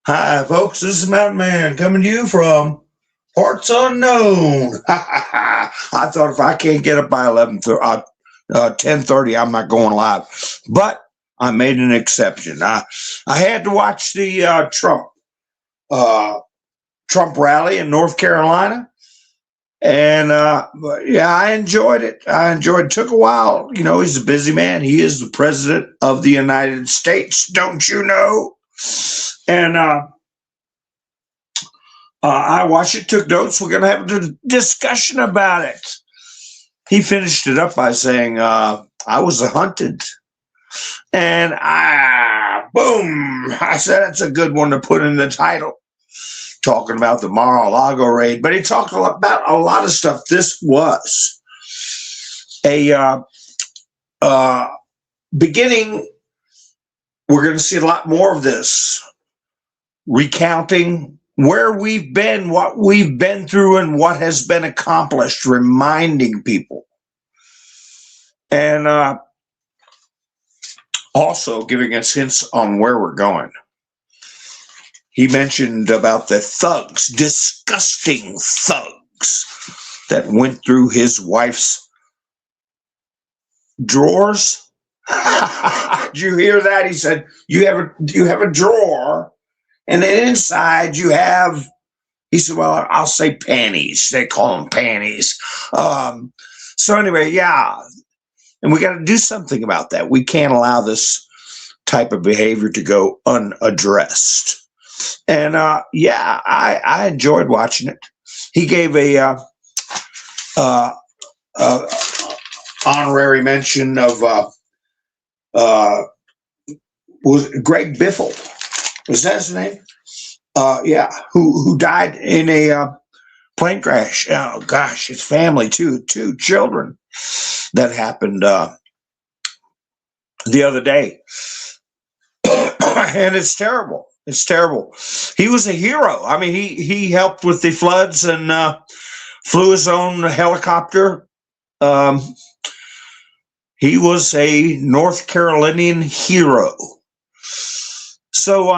Hi, folks. This is Mountain Man coming to you from parts unknown. I thought if I can't get up by 10:30, I'm not going live. But I made an exception. I had to watch the uh, Trump rally in North Carolina, and yeah, I enjoyed it. It. Took a while. You know, he's a busy man. He is the president of the United States. Don't you know? And I watched it, took notes. We're going to have a discussion about it. He finished it up by saying, I was hunted. And boom, I said, that's a good one to put in the title, talking about the Mar-a-Lago raid. But he talked about a lot of stuff. This was a beginning. We're going to see a lot more of this, recounting where we've been, what we've been through, and what has been accomplished, reminding people. And also giving us hints on where we're going. He mentioned about the thugs, disgusting thugs, that went through his wife's drawers. Did you hear that? He said, you have a drawer, and then inside you have, he said, well, I'll say panties. They call them panties. So anyway, yeah. And we got to do something about that. We can't allow this type of behavior to go unaddressed. And yeah, I enjoyed watching it. He gave a honorary mention of was Greg Biffle. Was that his name? Yeah, who died in a plane crash. Oh gosh, his family too, two children. That happened the other day. And it's terrible. It's terrible. He was a hero. I mean, he helped with the floods and flew his own helicopter. He was a North Carolinian hero. So,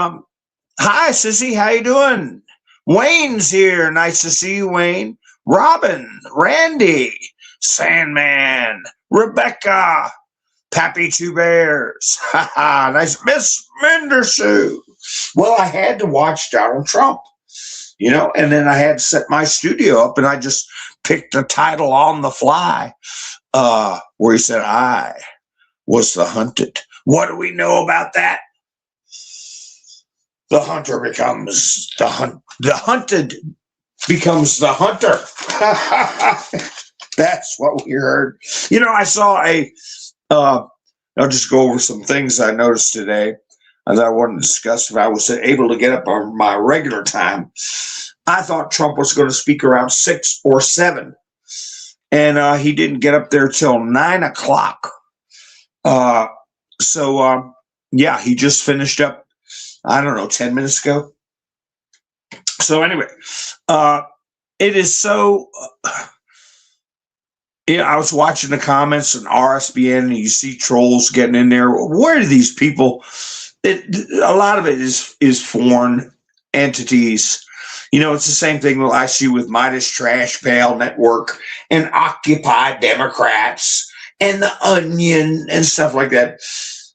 hi, Sissy. How you doing? Wayne's here. Nice to see you, Wayne. Robin, Randy, Sandman, Rebecca, Pappy Two Bears. Nice. Miss Mendersu. Well, I had to watch Donald Trump, you know, and then I had to set my studio up, and I just picked a title on the fly where he said, I was the hunted. What do we know about that? The hunter becomes the hunt. The hunted becomes the hunter. That's what we heard. You know, I saw I'll just go over some things I noticed today that I wanted to discuss if I was able to get up on my regular time. I thought Trump was going to speak around 6 or 7, and he didn't get up there till 9 o'clock. So yeah, he just finished up, I don't know, 10 minutes ago. So anyway, it is so, yeah, I was watching the comments on RSBN, and you see trolls getting in there. Where are these people? A lot of it is foreign entities. You know, it's the same thing that I see with Midas Trash Pail Network and Occupy Democrats and the Onion and stuff like that.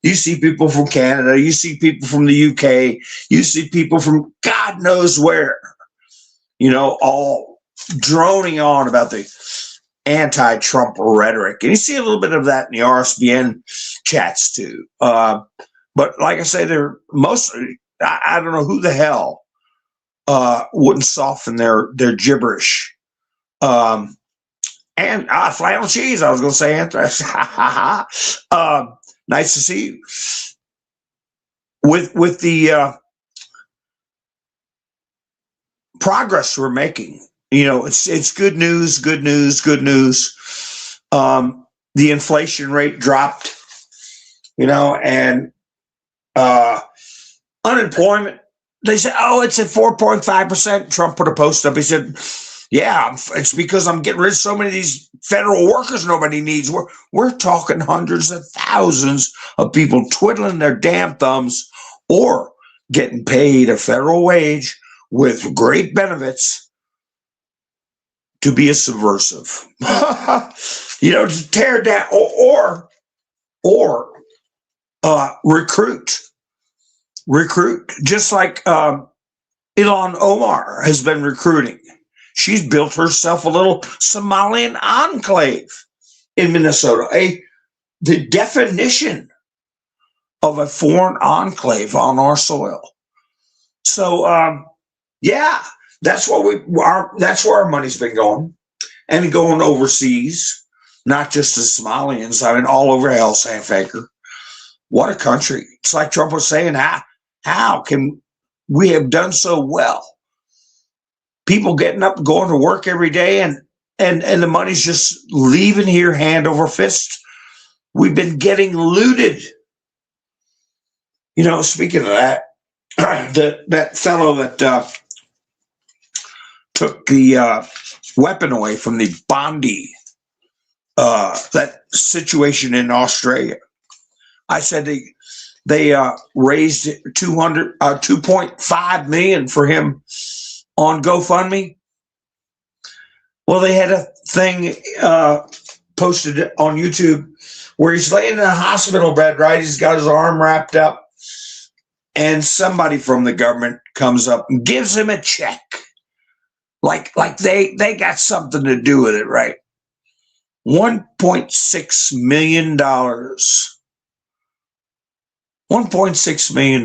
You see people from Canada, you see people from the UK, you see people from God knows where, you know, all droning on about the anti-Trump rhetoric. And you see a little bit of that in the RSBN chats too. But like I say, they're mostly, I don't know who the hell wouldn't soften their gibberish. And flannel cheese, I was going to say anthrax. Nice to see you. With the progress we're making, you know, it's good news, good news, good news. The inflation rate dropped, you know, and unemployment, they said, oh, it's at 4.5%. Trump put a post up. He said, yeah, it's because I'm getting rid of so many of these federal workers nobody needs. We're talking hundreds of thousands of people twiddling their damn thumbs or getting paid a federal wage with great benefits to be a subversive. To tear down or recruit, just like Ilhan Omar has been recruiting. She's built herself a little Somalian enclave in Minnesota, the definition of a foreign enclave on our soil. So, that's that's where our money's been going, and going overseas, not just the Somalians. I mean, all over hell, Sandfaker. What a country! It's like Trump was saying, how can we have done so well? People getting up, going to work every day, and the money's just leaving here hand over fist. We've been getting looted. Speaking of that, that fellow that took the weapon away from the Bondi, that situation in Australia. I said they raised 2.5 million for him on GoFundMe. Well, they had a thing posted on YouTube where he's laying in a hospital bed, right? He's got his arm wrapped up, and somebody from the government comes up and gives him a check. Like they got something to do with it, right? $1.6 million. $1.6 million.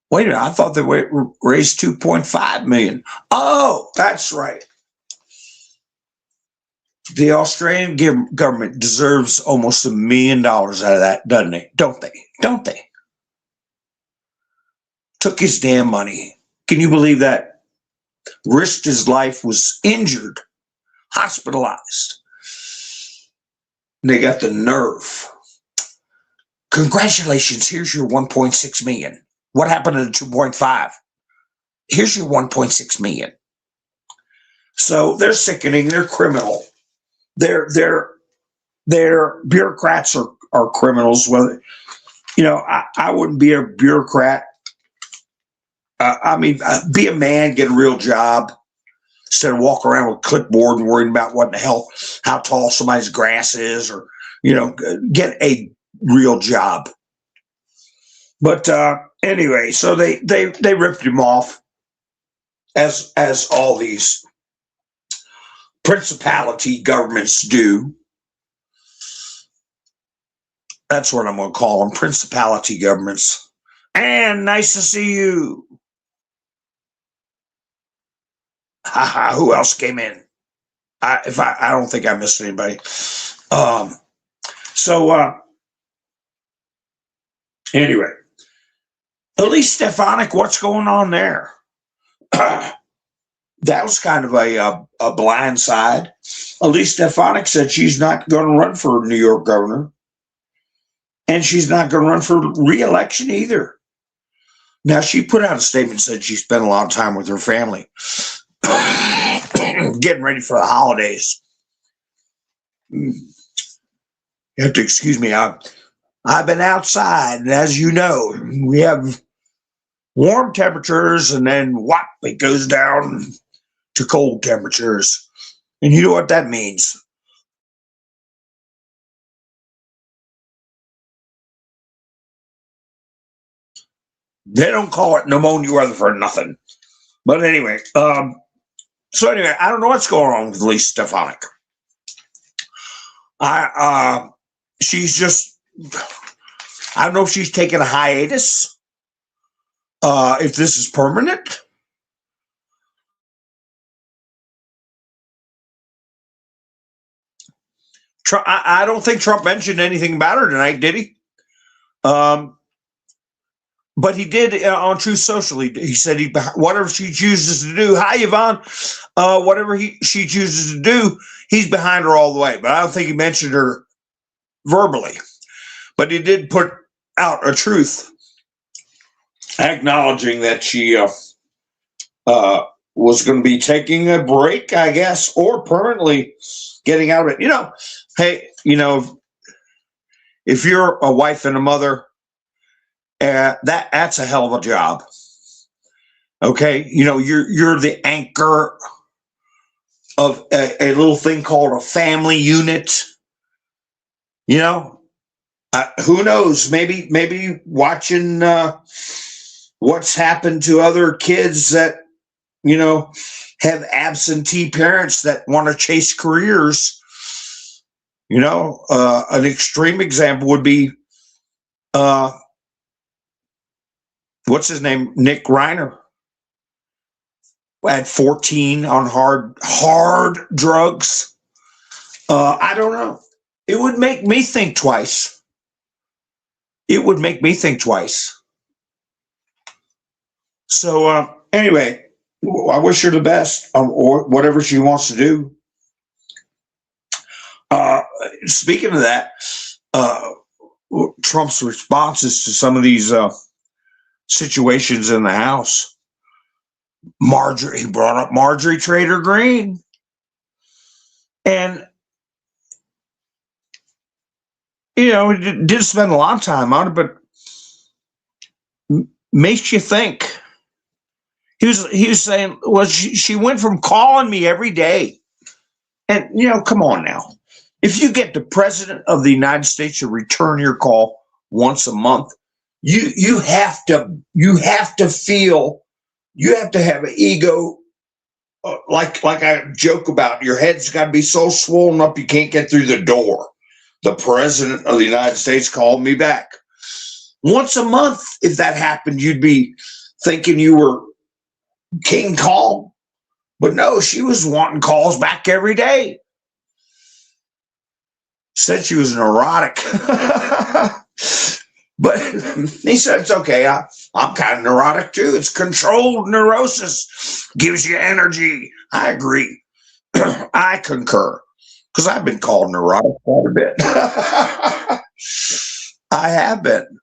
Wait a minute, I thought they raised 2.5 million. Oh, that's right. The Australian government deserves almost $1 million out of that, doesn't they? Don't they? Took his damn money. Can you believe that? Risked his life, was injured, hospitalized. And they got the nerve. Congratulations, here's your 1.6 million. What happened to the 2.5? Here's your 1.6 million. So they're sickening, they're criminal. Their bureaucrats are criminals. Whether I wouldn't be a bureaucrat. Be a man, get a real job instead of walk around with a clipboard and worrying about what the hell, how tall somebody's grass is, or get a real job. But anyway, so they ripped him off, as all these principality governments do. That's what I'm going to call them, principality governments. And nice to see you. Who else came in? I don't think I missed anybody. Anyway, Elise Stefanik, what's going on there? That was kind of a blind side. Elise Stefanik said she's not going to run for New York governor, and she's not going to run for re-election either. Now, she put out a statement and said she spent a lot of time with her family, getting ready for the holidays. You have to excuse me. I've been outside, and as you know, we have warm temperatures, and then whop, it goes down to cold temperatures. And you know what that means. They don't call it pneumonia weather for nothing. But anyway, I don't know what's going on with Elise Stefanik. She's just, I don't know if she's taking a hiatus, if this is permanent. I don't think Trump mentioned anything about her tonight, did he? But he did on Truth Social. He said whatever she chooses to do. Hi, Yvonne. Whatever she chooses to do, he's behind her all the way. But I don't think he mentioned her verbally. But he did put out a truth, acknowledging that she was going to be taking a break, I guess, or permanently getting out of it. Hey, if you're a wife and a mother, That's a hell of a job. Okay, you're the anchor of a little thing called a family unit. You know, who knows? Maybe watching what's happened to other kids that have absentee parents that want to chase careers. An extreme example would be what's his name, Nick Reiner, at 14 on hard drugs. I don't know. It would make me think twice. It would make me think twice. So anyway, I wish her the best or whatever she wants to do. Speaking of that, Trump's responses to some of these situations in the House. He brought up Marjorie Taylor Greene. And, he did spend a lot of time on it, but makes you think. He was saying, well, she went from calling me every day. And, come on now. If you get the president of the United States to return your call once a month, you have to feel, you have to have an ego, like I joke about, your head's got to be so swollen up you can't get through the door. The president of the United States called me back. Once a month, if that happened, you'd be thinking you were King Kong. But no, she was wanting calls back every day. Said she was neurotic. But he said, it's okay. I'm kind of neurotic too. It's controlled neurosis. Gives you energy. I agree. I concur. Because I've been called neurotic quite a bit. I have been.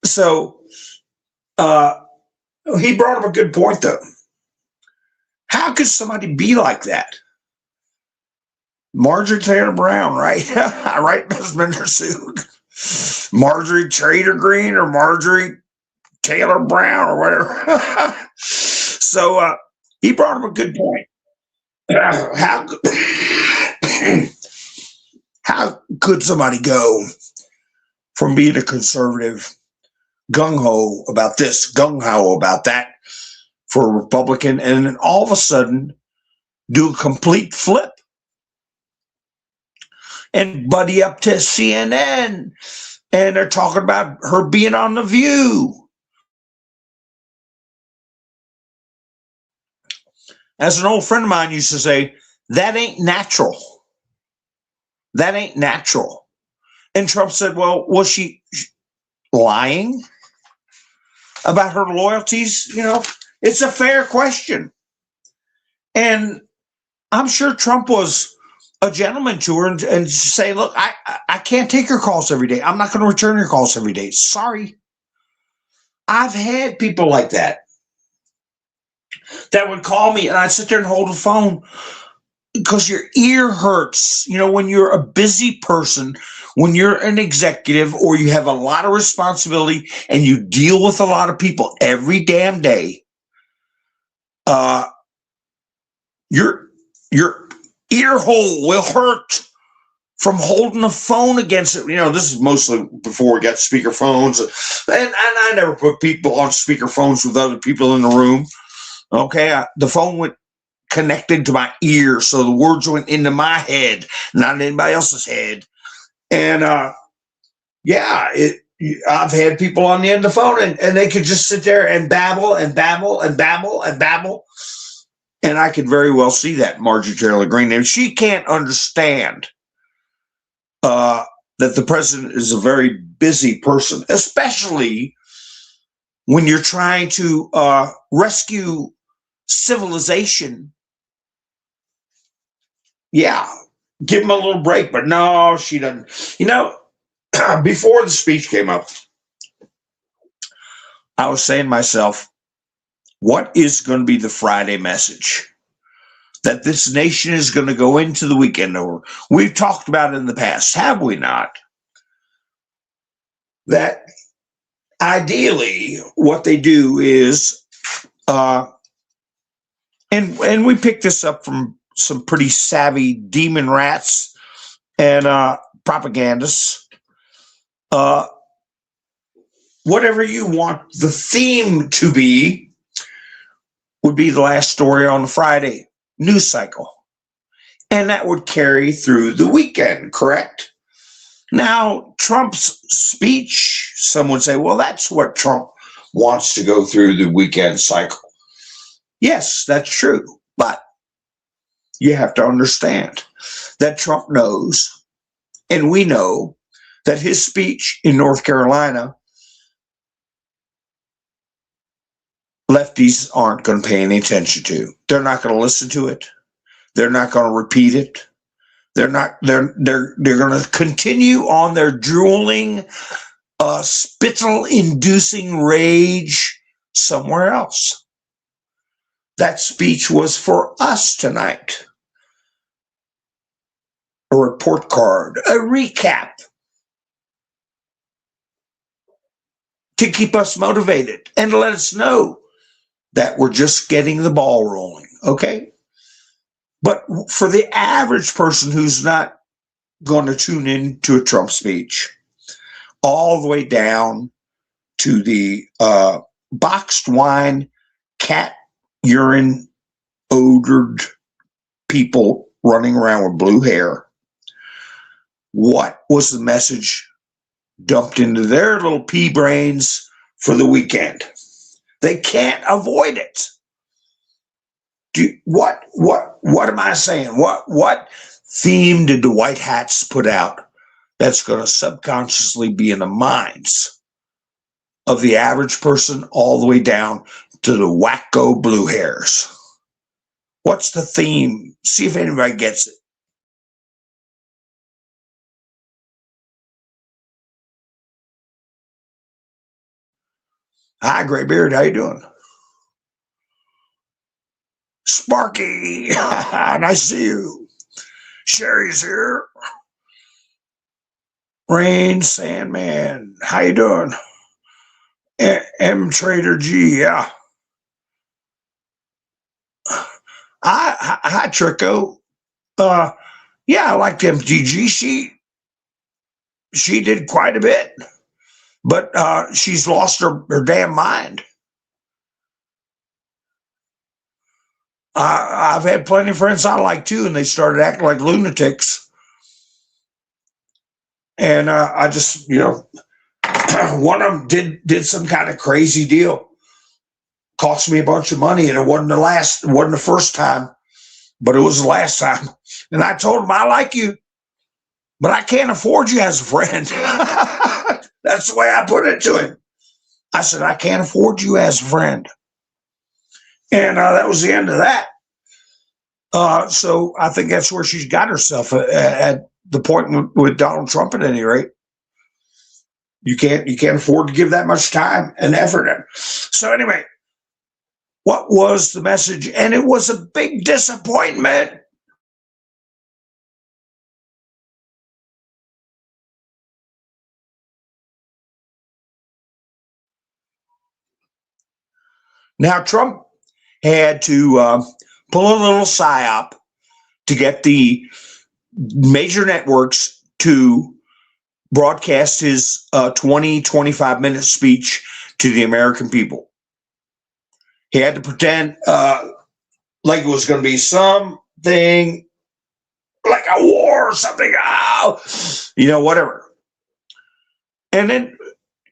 So he brought up a good point, though. How could somebody be like that? Marjorie Taylor Brown, right? Right, Ms. Mindersuit. Marjorie Taylor Greene or Marjorie Taylor Brown or whatever. So he brought up a good point. How could somebody go from being a conservative, gung-ho about this, gung-ho about that for a Republican, and then all of a sudden do a complete flip and buddy up to CNN, and they're talking about her being on The View. As an old friend of mine used to say, that ain't natural. That ain't natural. And Trump said, well, was she lying about her loyalties? It's a fair question. And I'm sure Trump was a gentleman to her and say, look, I can't take your calls every day. I'm not going to return your calls every day. Sorry. I've had people like that would call me and I'd sit there and hold the phone because your ear hurts. When you're a busy person, when you're an executive or you have a lot of responsibility and you deal with a lot of people every damn day, your ear hole will hurt from holding the phone against it. This is mostly before we got speaker phones. And I never put people on speaker phones with other people in the room. Okay, the phone went connected to my ear, so the words went into my head, not anybody else's head. And I've had people on the end of the phone, and they could just sit there and babble and babble and babble and babble. And I could very well see that Marjorie Taylor Greene. And she can't understand that the president is a very busy person, especially when you're trying to rescue civilization. Yeah, give him a little break. But no, she doesn't. Before the speech came up, I was saying to myself, what is going to be the Friday message that this nation is going to go into the weekend over? We've talked about it in the past, have we not? that ideally what they do is, uh, and we picked this up from some pretty savvy demon rats and propagandists. Uh, Whatever you want the theme to be would be the last story on the Friday news cycle. And that would carry through the weekend, correct? Now, Trump's speech, some would say, well, that's what Trump wants to go through the weekend cycle. Yes, that's true. But you have to understand that Trump knows, and we know, that his speech in North Carolina, lefties aren't going to pay any attention to. They're not going to listen to it. They're not going to repeat it. They're going to continue on their drooling, spittle-inducing rage somewhere else. That speech was for us tonight. A report card, a recap, to keep us motivated and to let us know that we're just getting the ball rolling, okay? But for the average person who's not going to tune in to a Trump speech, all the way down to the boxed wine, cat urine odored people running around with blue hair, what was the message dumped into their little pea brains for the weekend? They can't avoid it. What am I saying? What theme did the white hats put out that's going to subconsciously be in the minds of the average person all the way down to the wacko blue hairs? What's the theme? See if anybody gets it. Hi, Graybeard. How you doing? Sparky. Nice to see you. Sherry's here. Rain Sandman. How you doing? M Trader G. Yeah. Hi, Trico. Yeah, I like MTG. She did quite a bit, but she's lost her damn mind. I've had plenty of friends I like too, and they started acting like lunatics. And I just, one of them did some kind of crazy deal, cost me a bunch of money, and it wasn't the first time, but it was the last time. And I told him, I like you, but I can't afford you as a friend. That's the way I put it to him. I said, I can't afford you as a friend. And that was the end of that. So I think that's where she's got herself at the point with Donald Trump. At any rate, you can't afford to give that much time and effort in. So anyway, what was the message? And it was a big disappointment. Now Trump had to pull a little psyop to get the major networks to broadcast his 25-minute speech to the American people. He had to pretend like it was going to be something like a war or something, whatever. And then,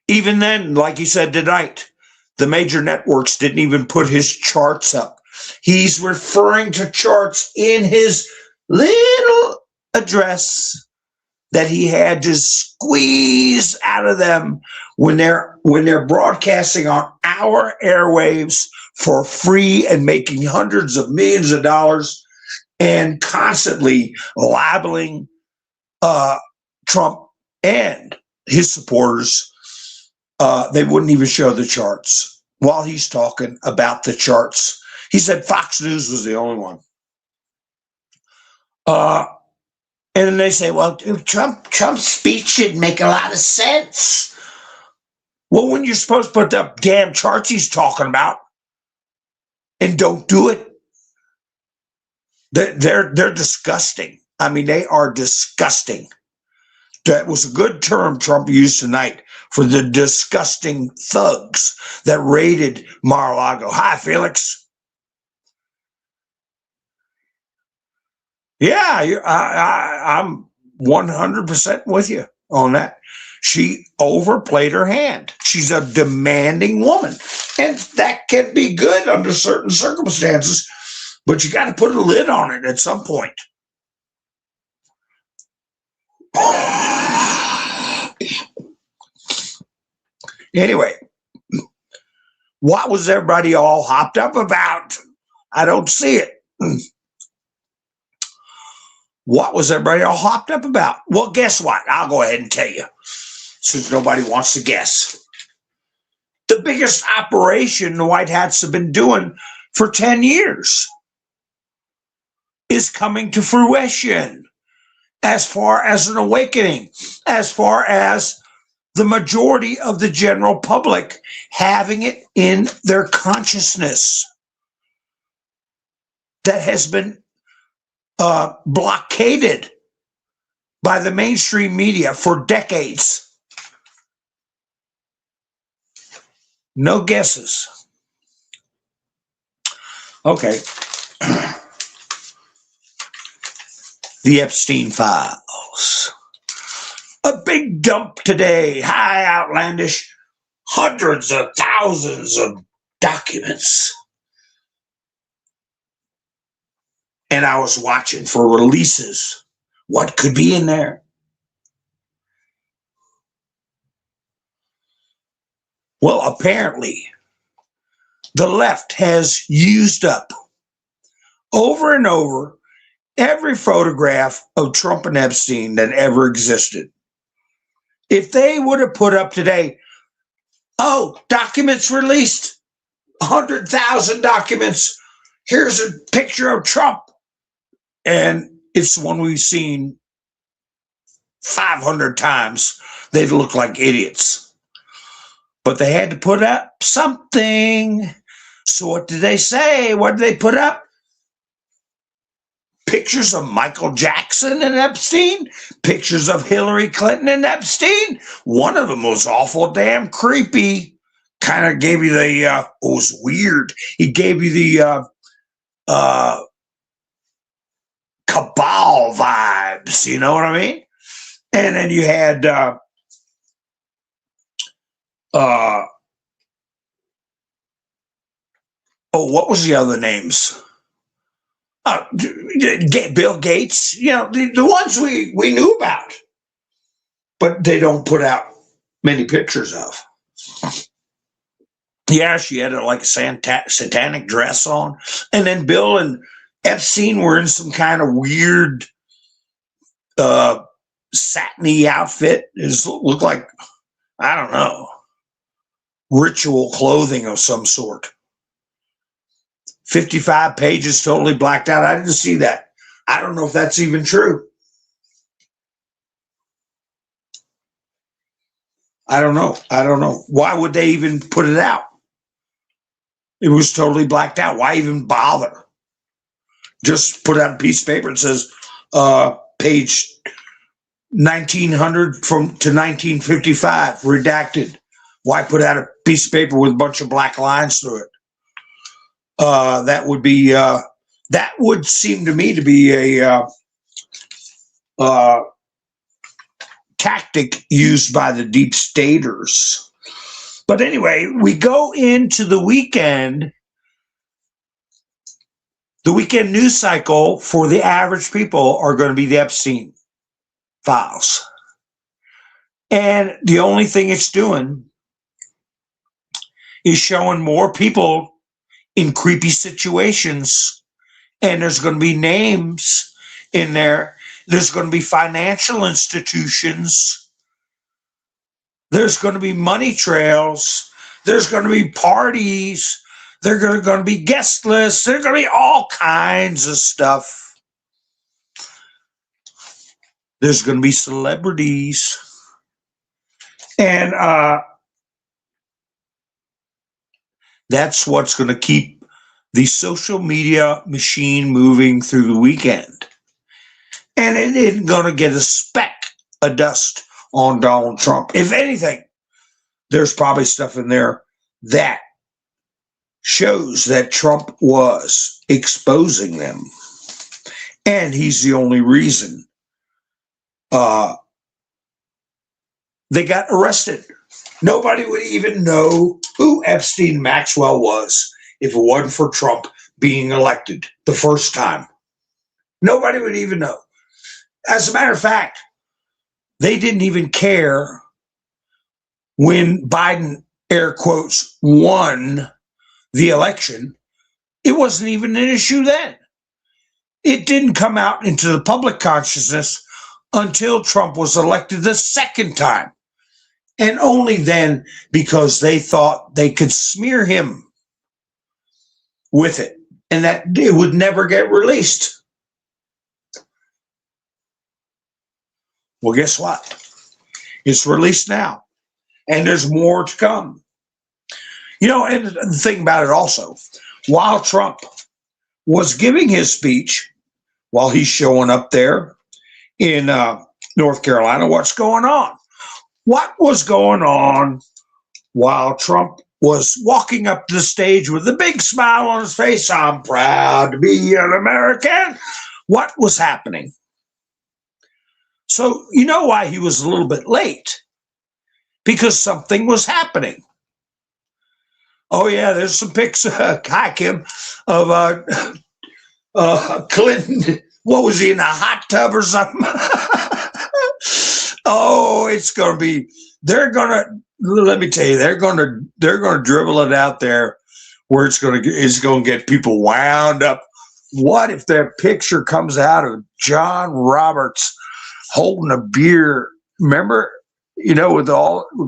even then, like he said tonight, the major networks didn't even put his charts up. He's referring to charts in his little address that he had to squeeze out of them when they're broadcasting on our airwaves for free and making hundreds of millions of dollars and constantly libeling Trump and his supporters. They wouldn't even show the charts while he's talking about the charts. He said Fox News was the only one. And then they say, well, Trump's speech should make a lot of sense. Well, when you're supposed to put the damn charts he's talking about and don't do it, they're disgusting. I mean, they are disgusting. That was a good term Trump used tonight for the disgusting thugs that raided Mar-a-Lago. Hi, Felix. Yeah, I'm 100% with you on that. She overplayed her hand. She's a demanding woman, and that can be good under certain circumstances, but you got to put a lid on it at some point. Anyway, what was everybody all hopped up about? I don't see it. What was everybody all hopped up about? Well, guess what? I'll go ahead and tell you, since nobody wants to guess. The biggest operation the White Hats have been doing for 10 years is coming to fruition as far as an awakening, as far as the majority of the general public having it in their consciousness that has been blockaded by the mainstream media for decades. No guesses. Okay. The Epstein files. A big dump today. High outlandish. Hundreds of thousands of documents. And I was watching for releases. What could be in there? Well, apparently, the left has used up over and over every photograph of Trump and Epstein that ever existed. If they would have put up today, oh, documents released, 100,000 documents, here's a picture of Trump. And it's the one we've seen 500 times. They'd look like idiots. But they had to put up something. So what did they say? What did they put up? Pictures of Michael Jackson and Epstein, pictures of Hillary Clinton and Epstein. One of them was awful damn creepy. Kind of gave you the, it was weird. He gave you the cabal vibes, you know what I mean? And then you had what was the other names? Bill Gates, you know, the ones we knew about, but they don't put out many pictures of. Yeah, she had like a satanic dress on, and then Bill and Epstein were in some kind of weird satiny outfit. It looked like, I don't know, ritual clothing of some sort. 55 pages totally blacked out. I didn't see that. I don't know if that's even true. I don't know. Why would they even put it out? It was totally blacked out. Why even bother? Just put out a piece of paper and says page 1900 to 1955 redacted. Why put out a piece of paper with a bunch of black lines through it? That would be that would seem to me to be a tactic used by the deep staters. But anyway, we go into the weekend. The weekend news cycle for the average people are going to be the Epstein files. And the only thing it's doing is showing more people in creepy situations. And there's going to be names in there. There's going to be financial institutions. There's going to be money trails. There's going to be parties. There's going to be guest lists. There's going to be all kinds of stuff. There's going to be celebrities. And That's what's going to keep the social media machine moving through the weekend. And it isn't going to get a speck of dust on Donald Trump. If anything, there's probably stuff in there that shows that Trump was exposing them. And he's the only reason they got arrested. Nobody would even know who Epstein Maxwell was if it wasn't for Trump being elected the first time. Nobody would even know. As a matter of fact, they didn't even care when Biden, air quotes, won the election. It wasn't even an issue then. It didn't come out into the public consciousness until Trump was elected the second time. And only then, because they thought they could smear him with it and that it would never get released. Well, guess what? It's released now, and there's more to come. You know, and the thing about it also, while Trump was giving his speech, while he's showing up there in North Carolina, what's going on? What was going on while Trump was walking up to the stage with a big smile on his face? I'm proud to be an American. What was happening? So you know why he was a little bit late? Because something was happening. Oh yeah, there's some pics, hi Kim, of Clinton. What was he, in a hot tub or something? Oh, it's going to be, let me tell you, they're going to dribble it out there where it's going to get people wound up. What if that picture comes out of John Roberts holding a beer? Remember, with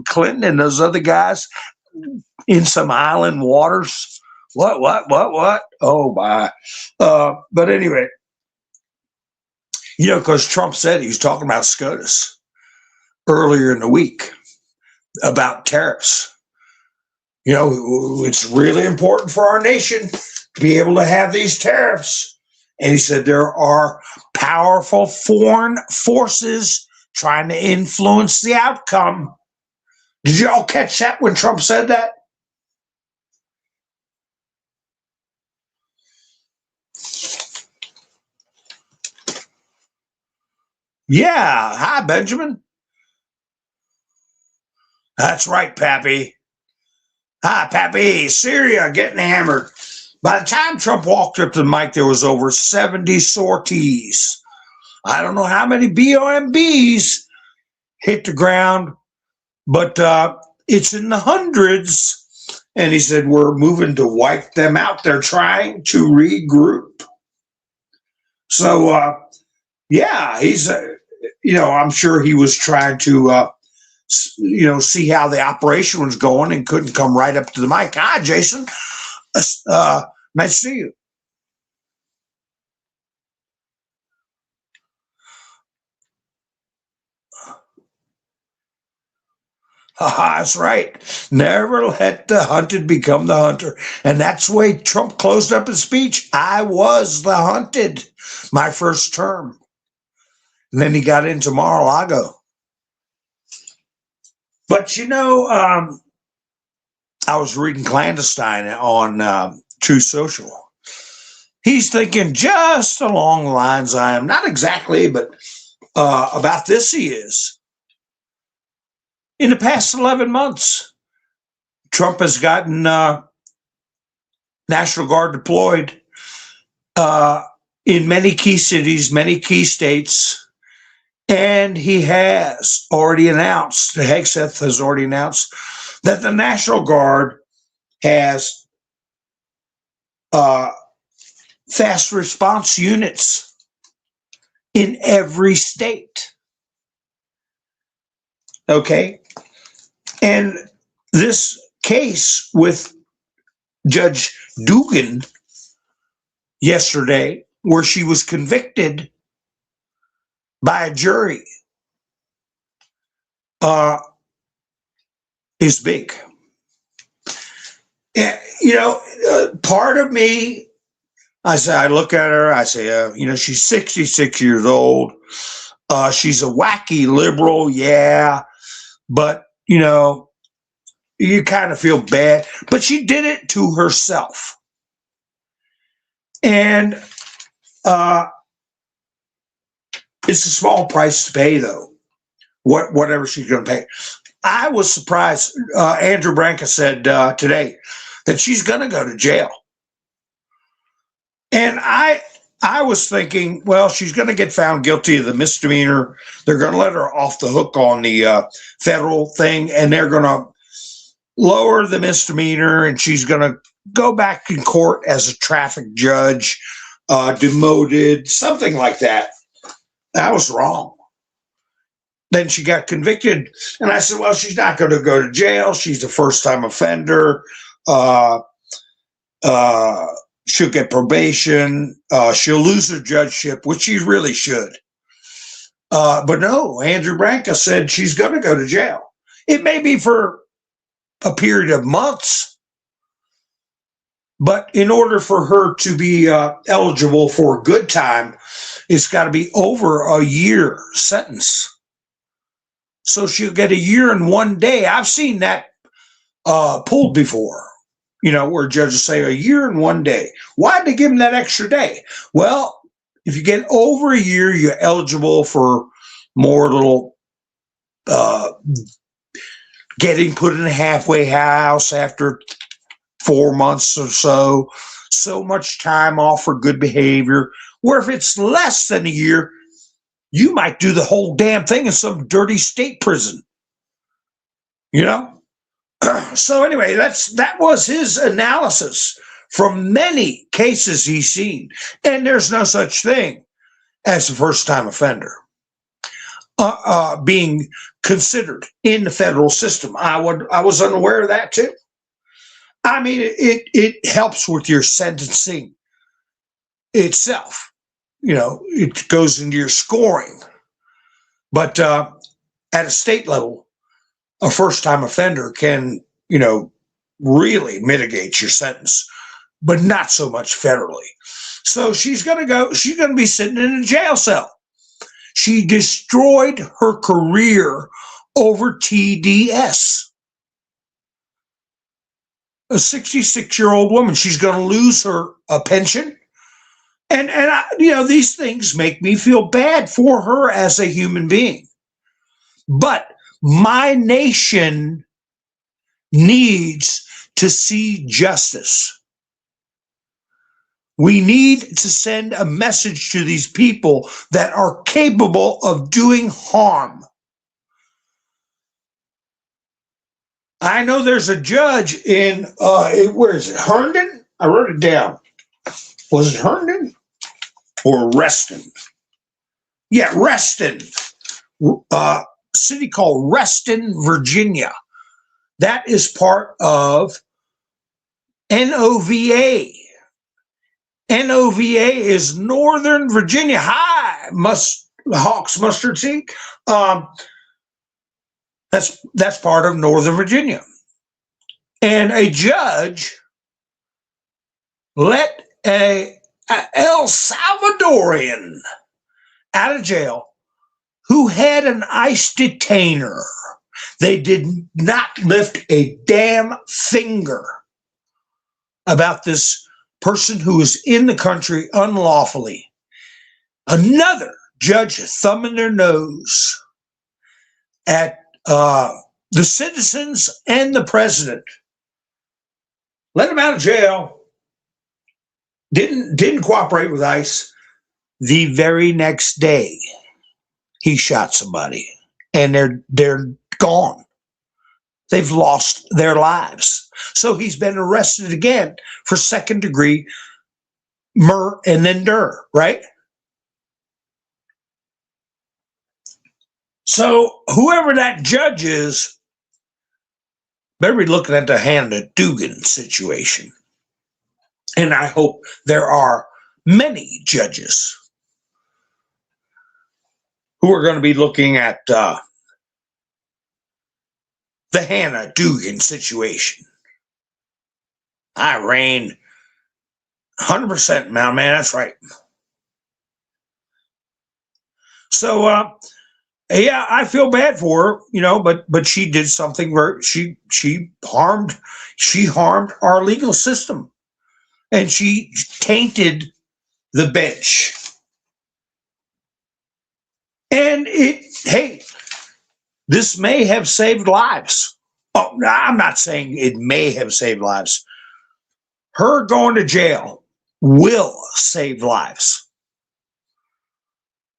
Clinton and those other guys in some island waters? What? Oh my. But anyway, because Trump said he was talking about SCOTUS earlier in the week about tariffs. It's really important for our nation to be able to have these tariffs. And he said there are powerful foreign forces trying to influence the outcome. Did you all catch that when Trump said that? Yeah. Hi, Benjamin. That's right, Pappy. Hi, Pappy. Syria getting hammered. By the time Trump walked up to the mic, there was over 70 sorties. I don't know how many BOMBs hit the ground, but it's in the hundreds. And he said, we're moving to wipe them out. They're trying to regroup. So, yeah, he's, I'm sure he was trying to, see how the operation was going and couldn't come right up to the mic. Hi, Jason. Nice to see you. That's right. Never let the hunted become the hunter. And that's the way Trump closed up his speech. I was the hunted my first term. And then he got into Mar-a-Lago. But, I was reading Clandestine on True Social. He's thinking just along the lines I am. Not exactly, but about this he is. In the past 11 months, Trump has gotten National Guard deployed in many key cities, many key states, and he has already announced, Hegseth has already announced, that the National Guard has fast response units in every state. Okay? And this case with Judge Dugan yesterday, where she was convicted by a jury, is big. Part of me, I look at her, I say, she's 66 years old. She's a wacky liberal, yeah, but, you kind of feel bad. But she did it to herself. And it's a small price to pay, though, whatever she's going to pay. I was surprised. Andrew Branca said today that she's going to go to jail. And I was thinking, well, she's going to get found guilty of the misdemeanor. They're going to let her off the hook on the federal thing, and they're going to lower the misdemeanor, and she's going to go back in court as a traffic judge, demoted, something like that. I was wrong. Then she got convicted, and I said, well, she's not going to go to jail. She's a first-time offender. She'll get probation. She'll lose her judgeship, which she really should. But no, Andrew Branca said she's going to go to jail. It may be for a period of months, but in order for her to be eligible for a good time, it's got to be over a year sentence. So she'll get a year and 1 day. I've seen that pulled before, where judges say a year and 1 day. Why'd they give them that extra day? Well, if you get over a year, you're eligible for more little getting put in a halfway house after 4 months or so much time off for good behavior. Where if it's less than a year, you might do the whole damn thing in some dirty state prison. So anyway, that was his analysis from many cases he's seen. And there's no such thing as a first-time offender being considered in the federal system. I was unaware of that too. I mean, it helps with your sentencing itself. It goes into your scoring. But at a state level, a first-time offender can, really mitigate your sentence, but not so much federally. So she's going to be sitting in a jail cell. She destroyed her career over TDS. A 66-year-old woman, she's going to lose her pension. And these things make me feel bad for her as a human being. But my nation needs to see justice. We need to send a message to these people that are capable of doing harm. I know there's a judge in, where is it, Herndon? I wrote it down. Was it Herndon or Reston? Yeah, Reston. City called Reston, Virginia. That is part of NOVA. NOVA is Northern Virginia. Hi, Hawks Mustard Seed. That's part of Northern Virginia. And a judge let a El Salvadorian out of jail who had an ICE detainer. They did not lift a damn finger about this person who is in the country unlawfully. Another judge thumbing their nose at the citizens and the president. Let him out of jail. Didn't cooperate with ICE. The very next day, he shot somebody, and they're gone. They've lost their lives. So he's been arrested again for second-degree murder and then right? So whoever that judge is, better be looking at the Hannah Dugan situation. And I hope there are many judges who are going to be looking at the Hannah Dugan situation. I reign. 100%, man. That's right. So, yeah, I feel bad for her, but she did something where she harmed our legal system, and she tainted the bench. And hey, this may have saved lives. Oh, I'm not saying it may have saved lives. Her going to jail will save lives.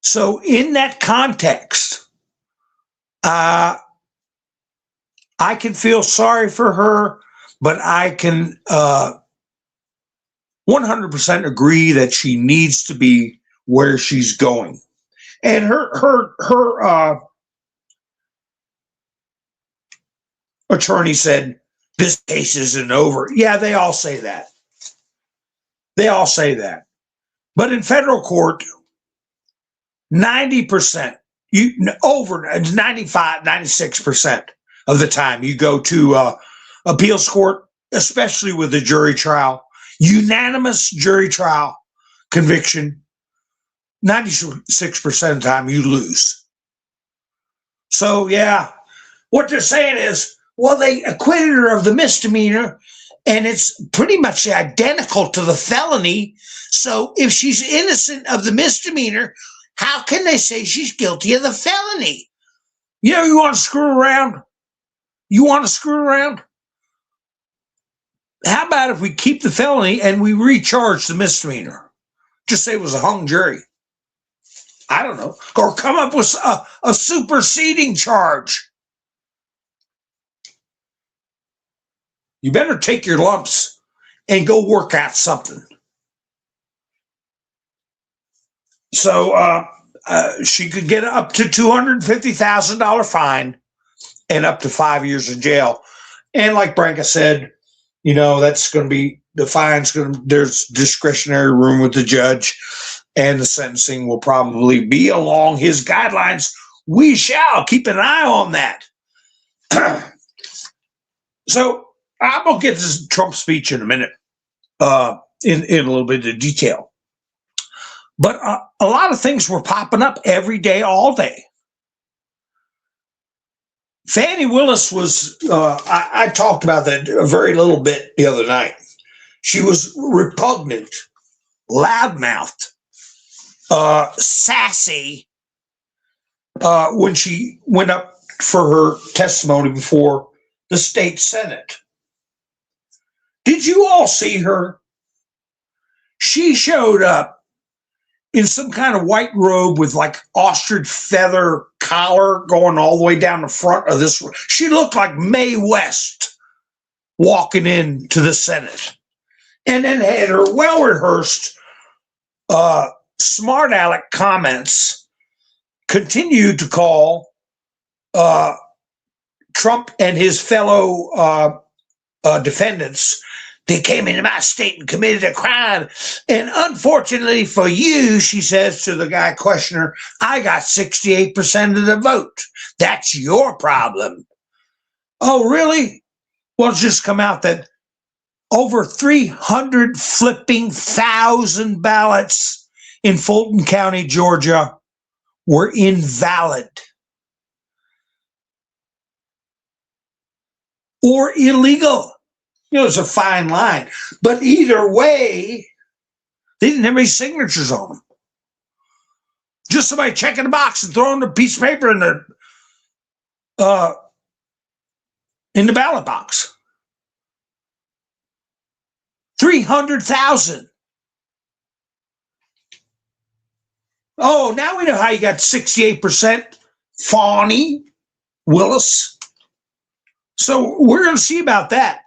So in that context, I can feel sorry for her, but I can 100% agree that she needs to be where she's going. And her attorney said, this case isn't over. Yeah, they all say that. They all say that. But in federal court, 90%, over 95, 96% of the time you go to appeals court, especially with a jury trial, unanimous jury trial conviction, 96% of the time you lose. So, yeah, what they're saying is, well, they acquitted her of the misdemeanor, and it's pretty much identical to the felony. So if she's innocent of the misdemeanor, how can they say she's guilty of the felony? You want to screw around? You want to screw around? How about if we keep the felony and we recharge the misdemeanor? Just say it was a hung jury. I don't know. Or come up with a superseding charge. You better take your lumps and go work out something. So she could get up to $250,000 fine and up to 5 years in jail. And like Branca said, that's going to be, the fine's going to, there's discretionary room with the judge, and the sentencing will probably be along his guidelines. We shall keep an eye on that. So I'm going to get this Trump speech in a minute, in a little bit of detail. But a lot of things were popping up every day, all day. Fannie Willis was, I talked about that a very little bit the other night. She was repugnant, loudmouthed, sassy when she went up for her testimony before the state Senate. Did you all see her? She showed up in some kind of white robe with like ostrich feather collar going all the way down the front of this. She looked like Mae West walking into the Senate, and then had her well-rehearsed smart aleck comments continue to call Trump and his fellow defendants. They came into my state and committed a crime. And unfortunately for you, she says to the guy questioner, I got 68% of the vote. That's your problem. Oh, really? Well, it's just come out that over 300 flipping thousand ballots in Fulton County, Georgia, were invalid or illegal. It's a fine line. But either way, they didn't have any signatures on them. Just somebody checking the box and throwing the piece of paper in the ballot box. 300,000. Oh, now we know how you got 68%. Fannie Willis. So we're going to see about that.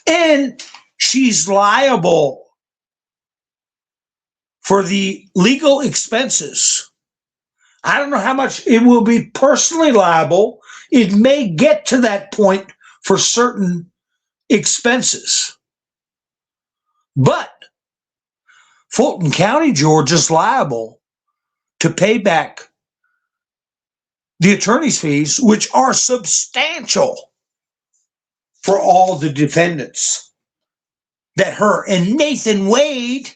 And she's liable for the legal expenses. I don't know how much it will be personally liable. It may get to that point for certain expenses. But Fulton County, Georgia is liable to pay back the attorney's fees, which are substantial for all the defendants that her and Nathan Wade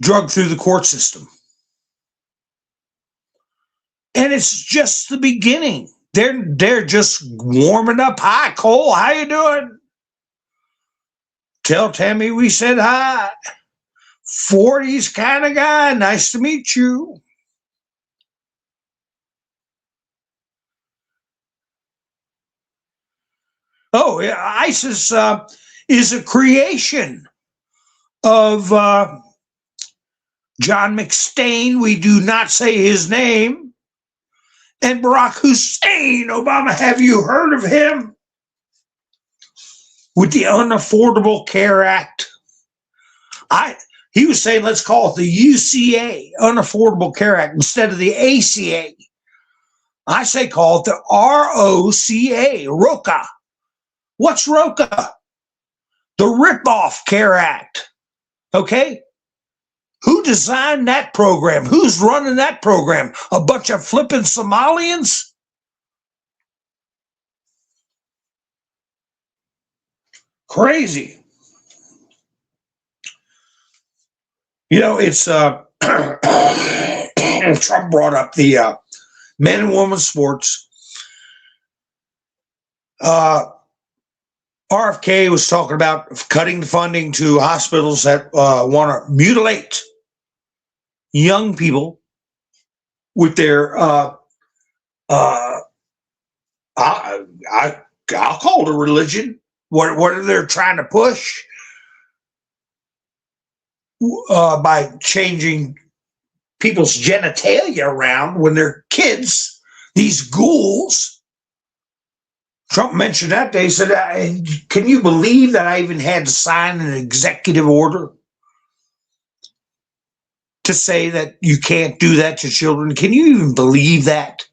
drug through the court system. And it's just the beginning. They're just warming up. Hi, Cole. How you doing? Tell Tammy we said hi. 40s kind of guy. Nice to meet you. Oh, yeah. ISIS is a creation of John McStain. We do not say his name. And Barack Hussein Obama. Have you heard of him? With the Unaffordable Care Act. He was saying, let's call it the UCA, Unaffordable Care Act, instead of the ACA. I say call it the ROCA, ROCA. What's ROCA? The Rip-Off Care Act. Okay? Who designed that program? Who's running that program? A bunch of flipping Somalians? Crazy. You know, it's Trump brought up the men and women sports. RFK was talking about cutting the funding to hospitals that want to mutilate young people with their I'll call it a religion. What are they trying to push by changing people's genitalia around when they're kids? These ghouls. Trump mentioned that day. He said, "Can you believe that I even had to sign an executive order to say that you can't do that to children? Can you even believe that?"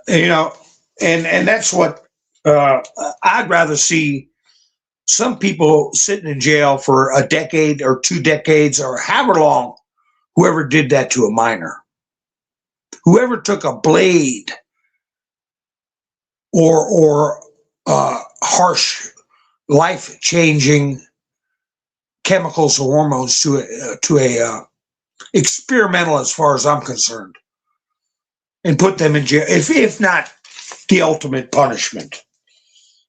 You know, and that's what I'd rather see. Some people sitting in jail for a decade or 2 decades or however long, whoever did that to a minor, whoever took a blade or harsh, life-changing chemicals or hormones to a experimental, as far as I'm concerned, and put them in jail, if not the ultimate punishment.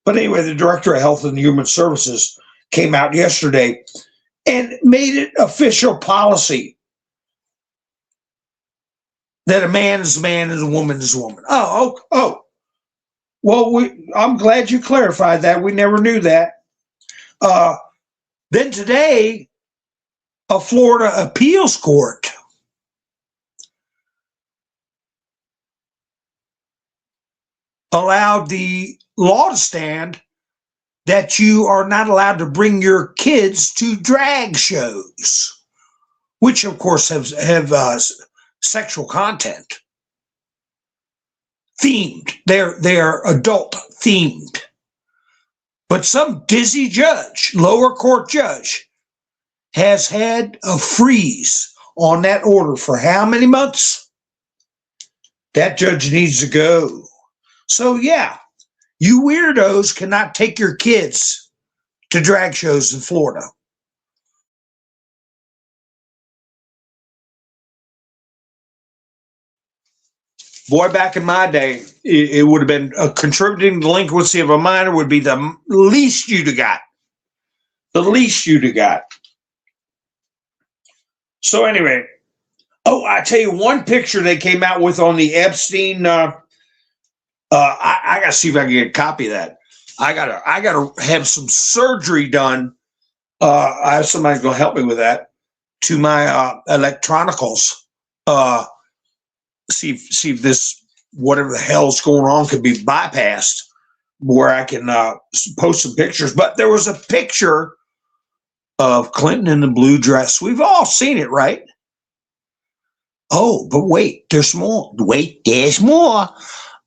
But anyway, the Director of Health and Human Services came out yesterday and made it official policy that a man is a man and a woman is a woman. Oh. Well, I'm glad you clarified that. We never knew that. Then today, a Florida appeals court allowed the law to stand that you are not allowed to bring your kids to drag shows, which of course have sexual content themed. They're adult themed. But some dizzy judge, lower court judge, has had a freeze on that order for how many months? That judge needs to go. So yeah, you weirdos cannot take your kids to drag shows in Florida. Boy, back in my day, it would have been a contributing delinquency of a minor would be the least you'd have got. The least you'd have got. So anyway, I tell you one picture they came out with on the Epstein. I gotta see if I can get a copy of that. I gotta have some surgery done. I have somebody gonna help me with that to my electronicals. See if this whatever the hell's going on could be bypassed, where I can post some pictures. But there was a picture of Clinton in the blue dress. We've all seen it, right? Oh, but wait, there's more. Wait, there's more.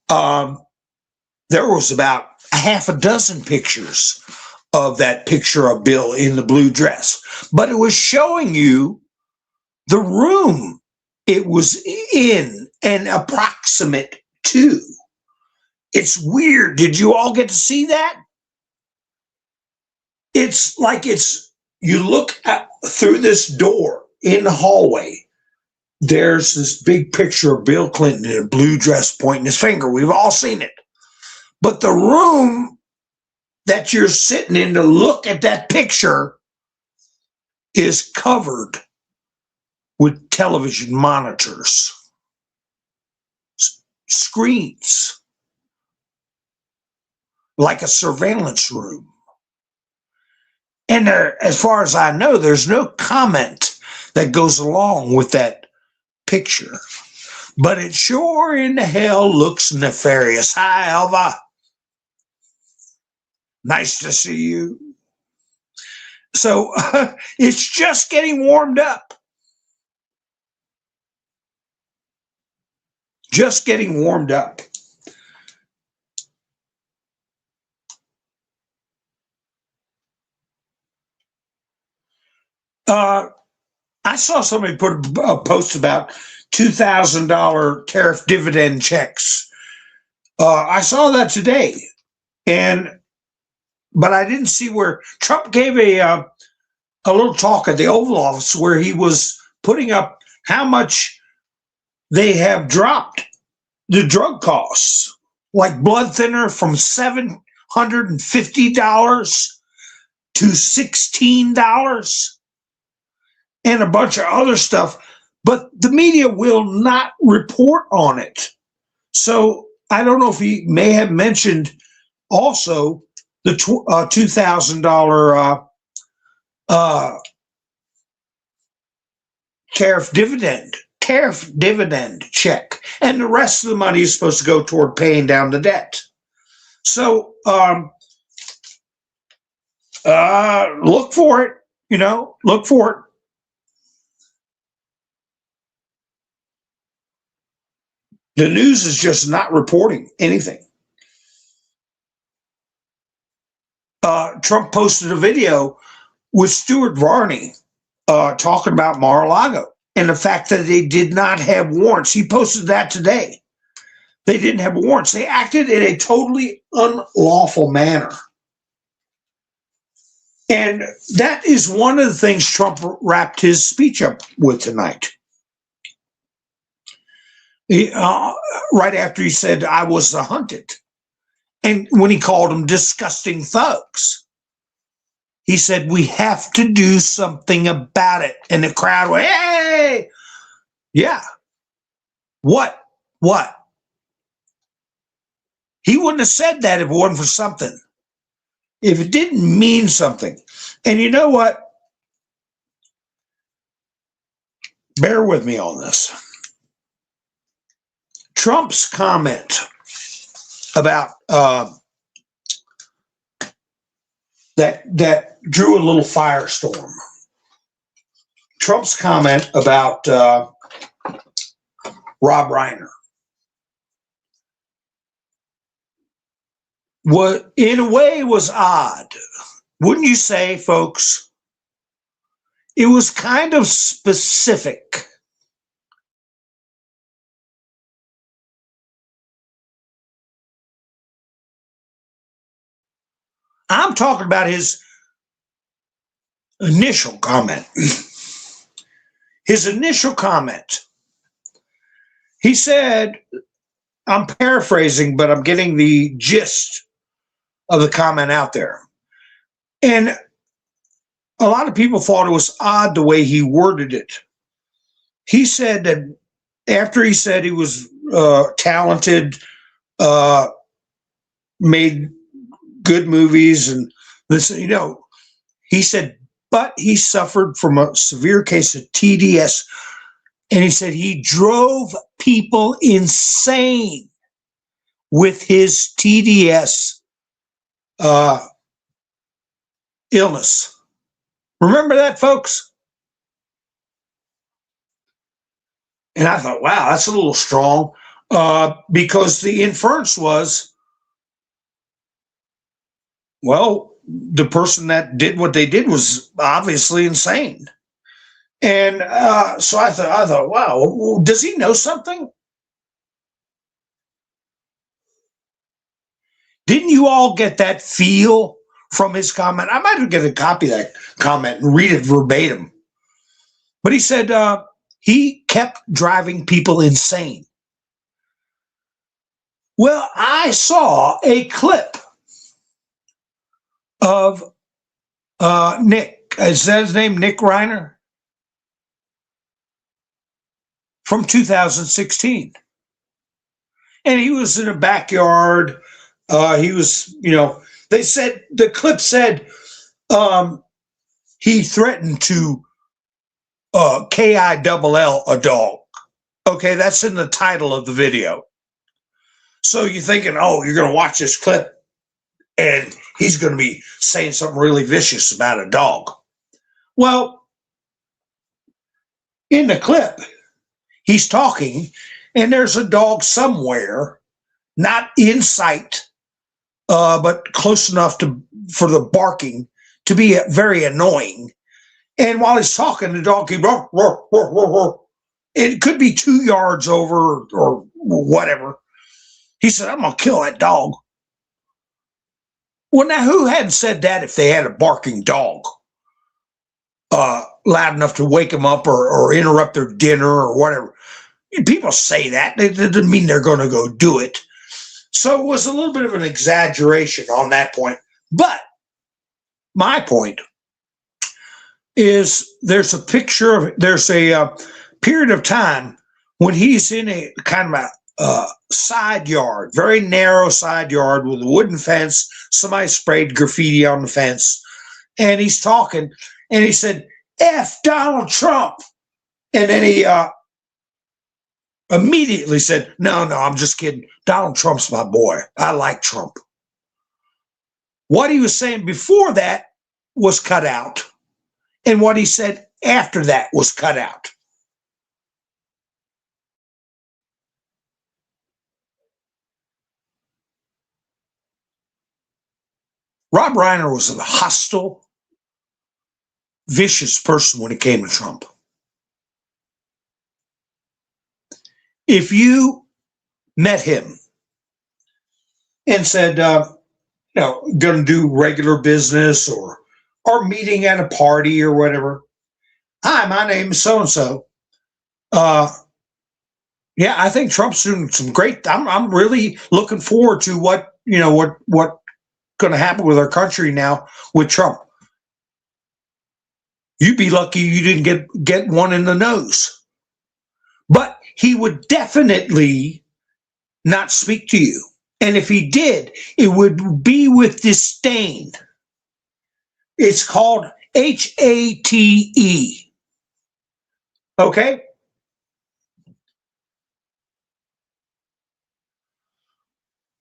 There was about a half a dozen pictures of that picture of Bill in the blue dress, but it was showing you the room it was in and approximate to. It's weird. Did you all get to see that? It's like you look through this door in the hallway. There's this big picture of Bill Clinton in a blue dress pointing his finger. We've all seen it. But the room that you're sitting in to look at that picture is covered with television monitors, screens, like a surveillance room. And there, as far as I know, there's no comment that goes along with that picture. But it sure in the hell looks nefarious. Hi, Alva. Nice to see you. So it's just getting warmed up. Just getting warmed up. I saw somebody put a post about $2,000 tariff dividend checks. I saw that today, but I didn't see where Trump gave a little talk at the Oval Office where he was putting up how much they have dropped the drug costs, like blood thinner from $750 to $16 and a bunch of other stuff, but the media will not report on it. So I don't know if he may have mentioned also the $2,000 tariff dividend check, and the rest of the money is supposed to go toward paying down the debt. So look for it, look for it. The news is just not reporting anything. Trump posted a video with Stuart Varney talking about Mar-a-Lago and the fact that they did not have warrants. He posted that today. They didn't have warrants. They acted in a totally unlawful manner. And that is one of the things Trump wrapped his speech up with tonight. Right after he said, I was the hunted. And when he called them disgusting thugs, he said, we have to do something about it. And the crowd went, hey, yeah. What? He wouldn't have said that if it wasn't for something. If it didn't mean something. And you know what? Bear with me on this. Trump's comment about that drew a little firestorm. Trump's comment about Rob Reiner in a way was odd, wouldn't you say, folks? It was kind of specific. I'm talking about his initial comment. His initial comment. He said, I'm paraphrasing, but I'm getting the gist of the comment out there. And a lot of people thought it was odd the way he worded it. He said that after he said he was talented, made good movies and this, he said, but he suffered from a severe case of TDS. And he said he drove people insane with his TDS illness. Remember that, folks? And I thought, wow, that's a little strong, because the inference was, well, the person that did what they did was obviously insane. And so I thought, wow, does he know something? Didn't you all get that feel from his comment. I might get a copy of that comment and read it verbatim. But he said he kept driving people insane. Well, I saw a clip of Nick, is that his name, Nick Reiner? From 2016. And he was in a backyard. He was, they said, the clip said he threatened to KILL a dog. Okay, that's in the title of the video. So you're thinking, oh, you're going to watch this clip and he's going to be saying something really vicious about a dog. Well, in the clip, he's talking and there's a dog somewhere, not in sight, but close enough for the barking to be very annoying. And while he's talking, the dog keeps, roar, roar, roar, roar, roar. It could be 2 yards over or whatever. He said, I'm going to kill that dog. Well, now, who hadn't said that if they had a barking dog loud enough to wake them up or interrupt their dinner or whatever? People say that. It doesn't mean they're going to go do it. So it was a little bit of an exaggeration on that point. But my point is there's a period of time when he's in a kind of a side yard, very narrow side yard with a wooden fence. Somebody sprayed graffiti on the fence. And he's talking, and he said, F Donald Trump. And then he immediately said, no, I'm just kidding. Donald Trump's my boy. I like Trump. What he was saying before that was cut out. And what he said after that was cut out. Rob Reiner was a hostile, vicious person when it came to Trump. If you met him and said, going to do regular business or meeting at a party or whatever, hi, my name is so-and-so. Yeah, I think Trump's doing some great. I'm really looking forward to what going to happen with our country now with Trump. You'd be lucky you didn't get one in the nose. But he would definitely not speak to you. And if he did, it would be with disdain. It's called HATE. Okay?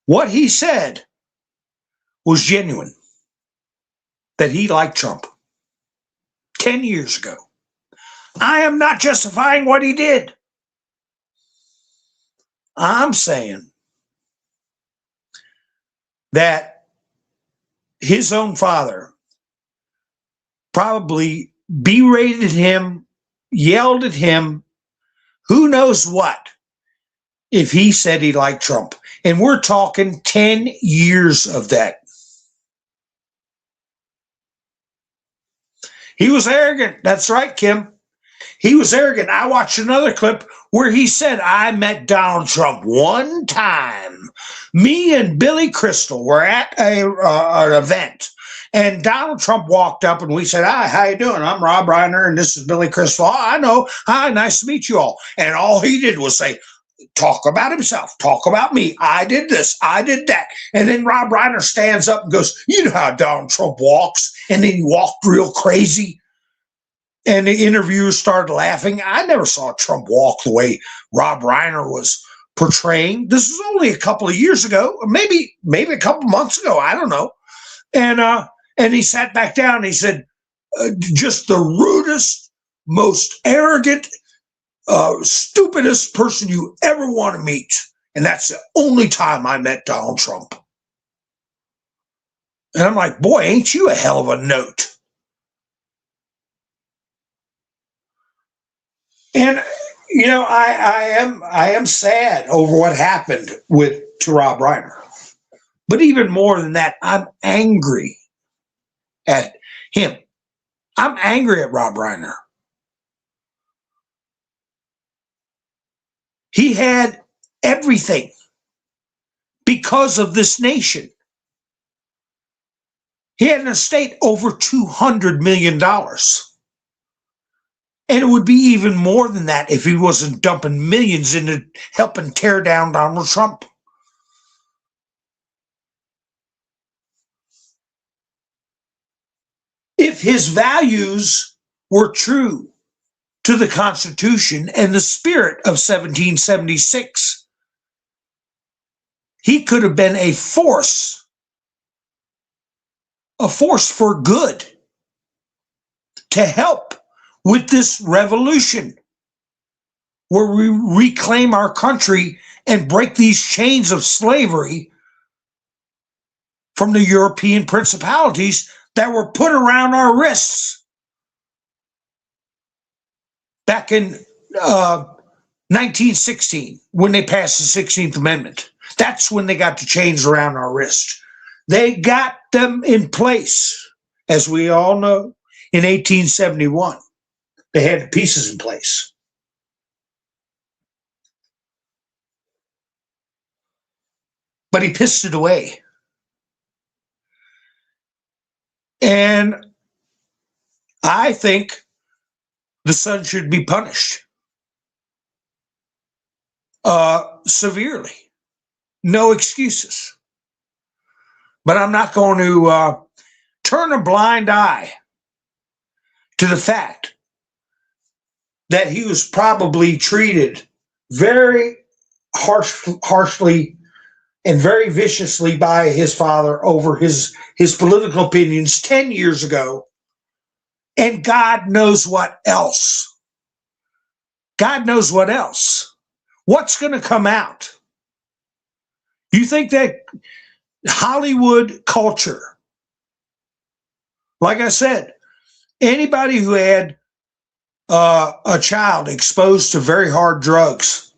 What he said was genuine, that he liked Trump 10 years ago. I am not justifying what he did. I'm saying that his own father probably berated him, yelled at him, who knows what, if he said he liked Trump. And we're talking 10 years of that. He was arrogant. That's right, Kim. He was arrogant. I watched another clip where he said, I met Donald Trump one time. Me and Billy Crystal were at an event. And Donald Trump walked up and we said, hi, how you doing? I'm Rob Reiner and this is Billy Crystal. Oh, I know. Hi, nice to meet you all. And all he did was say, talk about himself, talk about me. I did this, I did that. And then Rob Reiner stands up and goes, you know how Donald Trump walks. And then he walked real crazy. And the interviewers started laughing. I never saw Trump walk the way Rob Reiner was portraying. This was only a couple of years ago, or maybe a couple months ago. I don't know. And he sat back down and he said, just the rudest, most arrogant, stupidest person you ever want to meet. And that's the only time I met Donald Trump. And I'm like, boy, ain't you a hell of a note. And, I am sad over what happened to Rob Reiner. But even more than that, I'm angry at him. I'm angry at Rob Reiner. He had everything because of this nation. He had an estate over $200 million. And it would be even more than that if he wasn't dumping millions into helping tear down Donald Trump. If his values were true to the Constitution and the spirit of 1776, he could have been a force for good to help with this revolution where we reclaim our country and break these chains of slavery from the European principalities that were put around our wrists back in 1916 when they passed the 16th Amendment. That's when they got the chains around our wrist. They got them in place, as we all know, in 1871. They had the pieces in place. But he pissed it away. And I think the son should be punished severely. No excuses. But I'm not going to turn a blind eye to the fact that he was probably treated very harshly and very viciously by his father over his political opinions 10 years ago. And God knows what else. God knows what else. What's going to come out? You think that Hollywood culture, like I said, anybody who had a child exposed to very hard drugs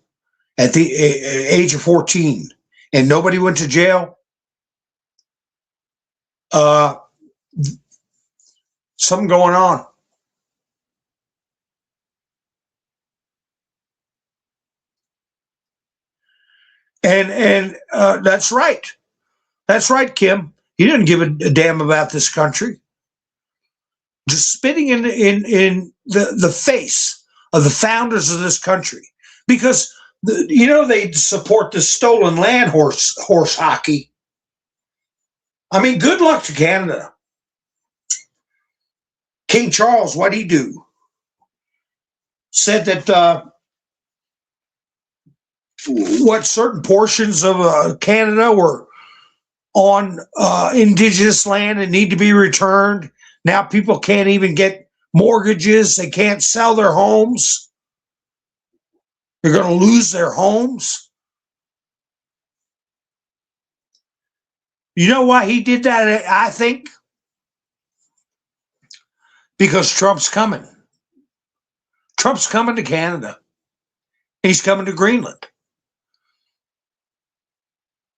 at the age of 14 and nobody went to jail, something going on. And that's right. That's right, Kim. He didn't give a damn about this country. Just spitting in the face of the founders of this country. Because, they support the stolen land horse hockey. I mean, good luck to Canada. King Charles, what'd he do? Said that what certain portions of Canada were on indigenous land and need to be returned. Now people can't even get mortgages. They can't sell their homes. They're going to lose their homes. You know why he did that, I think? Because Trump's coming. Trump's coming to Canada. He's coming to Greenland.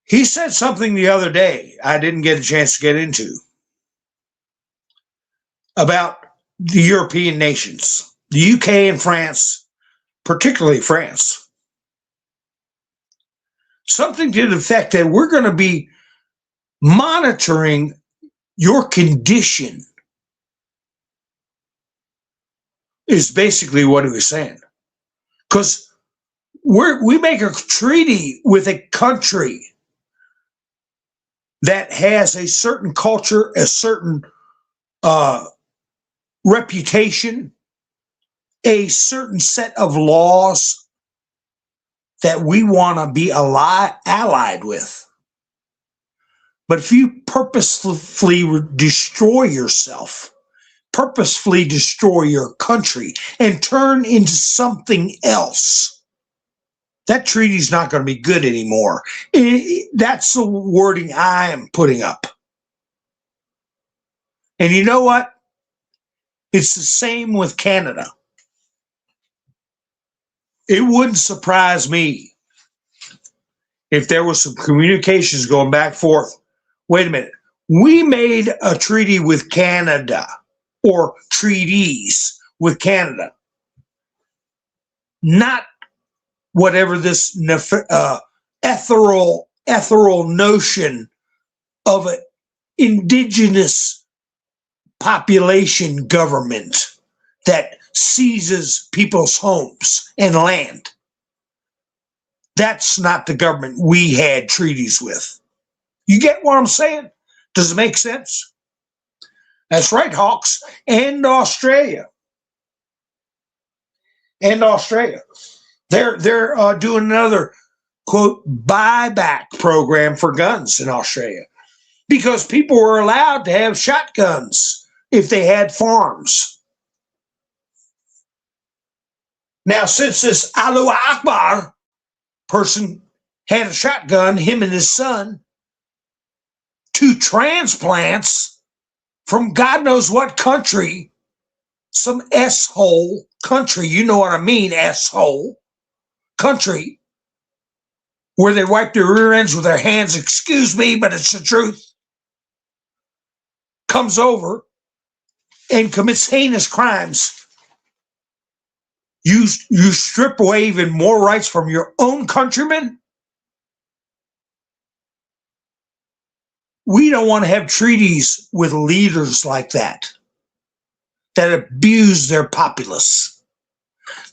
He said something the other day I didn't get a chance to get into about the European nations, the UK and France, particularly France. Something to the effect that we're going to be monitoring your condition is basically what he was saying. Because we make a treaty with a country that has a certain culture, a certain reputation, a certain set of laws that we want to be allied with. But if you purposefully destroy yourself, purposefully destroy your country, and turn into something else, that treaty's not going to be good anymore. That's the wording I am putting up. And you know what? It's the same with Canada. It wouldn't surprise me if there was some communications going back and forth. Wait a minute. We made a treaty with Canada, or treaties with Canada, not whatever this ethereal notion of an indigenous population government that seizes people's homes and land. That's not the government we had treaties with. You get what I'm saying? Does it make sense? That's right, Hawks. And Australia. They're doing another, quote, buyback program for guns in Australia, because people were allowed to have shotguns if they had farms. Now, since this Allahu Akbar person had a shotgun, him and his son, 2 transplants from God knows what country, some S-hole country, you know what I mean, S-hole country, where they wipe their rear ends with their hands, excuse me, but it's the truth, comes over and commits heinous crimes. You strip away even more rights from your own countrymen. We don't want to have treaties with leaders like that abuse their populace.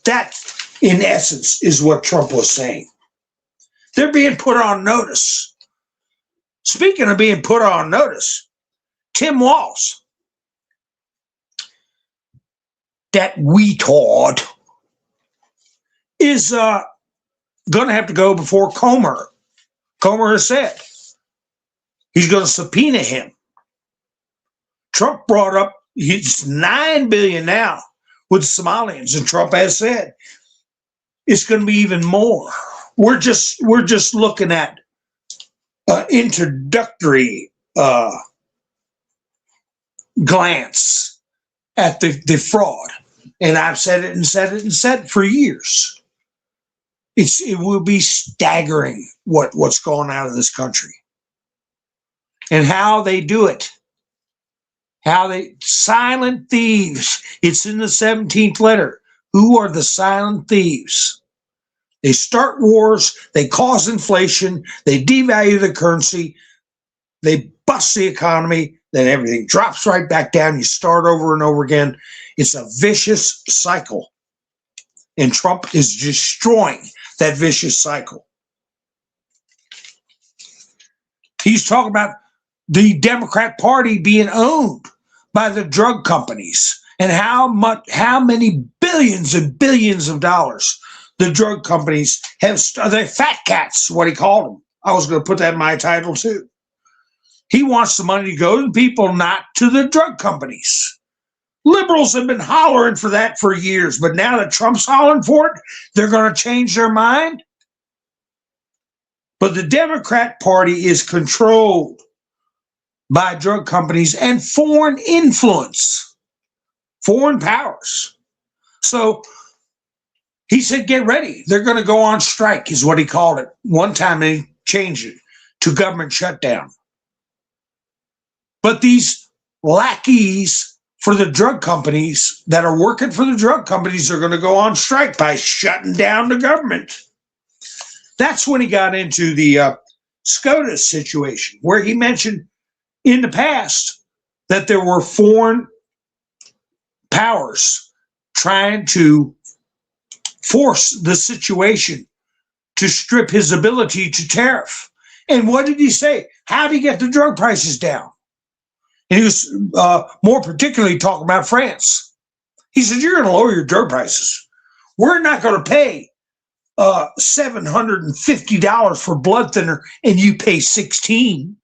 That, in essence, is what Trump was saying. They're being put on notice. Speaking of being put on notice, Tim Walz, that retard, is going to have to go before Comer. Comer has said he's going to subpoena him. Trump brought up it's $9 billion now with Somalians, and Trump has said it's going to be even more. We're just looking at introductory glance at the fraud, and I've said it for years. It will be staggering what's going out of this country and how they do it. Silent thieves. It's in the 17th letter. Who are the silent thieves? They start wars, they cause inflation, they devalue the currency, they bust the economy, then everything drops right back down. You start over and over again. It's a vicious cycle. And Trump is destroying that vicious cycle. He's talking about the Democrat Party being owned by the drug companies and how many billions and billions of dollars the drug companies have. They're fat cats, what he called them. I was going to put that in my title too. He wants the money to go to the people, not to the drug companies. Liberals have been hollering for that for years, but now that Trump's hollering for it, they're going to change their mind. But the Democrat Party is controlled by drug companies and foreign influence, foreign powers. So he said, get ready. They're going to go on strike, is what he called it. One time they changed it to government shutdown. But these lackeys for the drug companies that are working for the drug companies are going to go on strike by shutting down the government. That's when he got into the SCOTUS situation, where he mentioned in the past that there were foreign powers trying to force the situation to strip his ability to tariff. And what did he say? How did he get the drug prices down? And he was more particularly talking about France. He said, you're going to lower your drug prices. We're not going to pay $750 for blood thinner and you pay $16.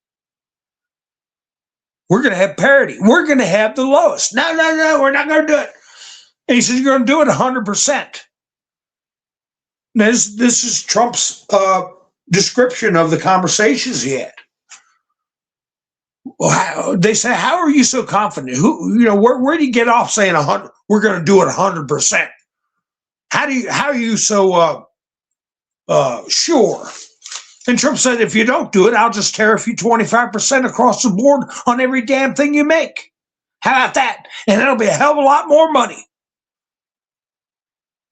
We're going to have parity. We're going to have the lowest. No, we're not going to do it. And he said, you're going to do it 100%. Now, this is Trump's description of the conversations he had. Well, they say, how are you so confident? Where do you get off saying 100? We're going to do it 100%. How are you so sure And Trump said, if you don't do it, I'll just tariff you 25% across the board on every damn thing you make. How about that? And that'll be a hell of a lot more money.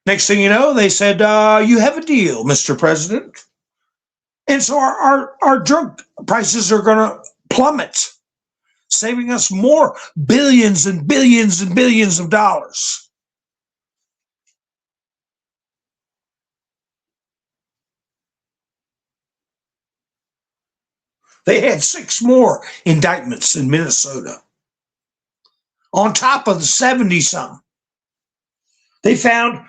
Next thing you know, they said, you have a deal, Mr. President. And so our drug prices are going to plummet, saving us more billions and billions and billions of dollars. They had 6 more indictments in Minnesota, on top of the 70-some. They found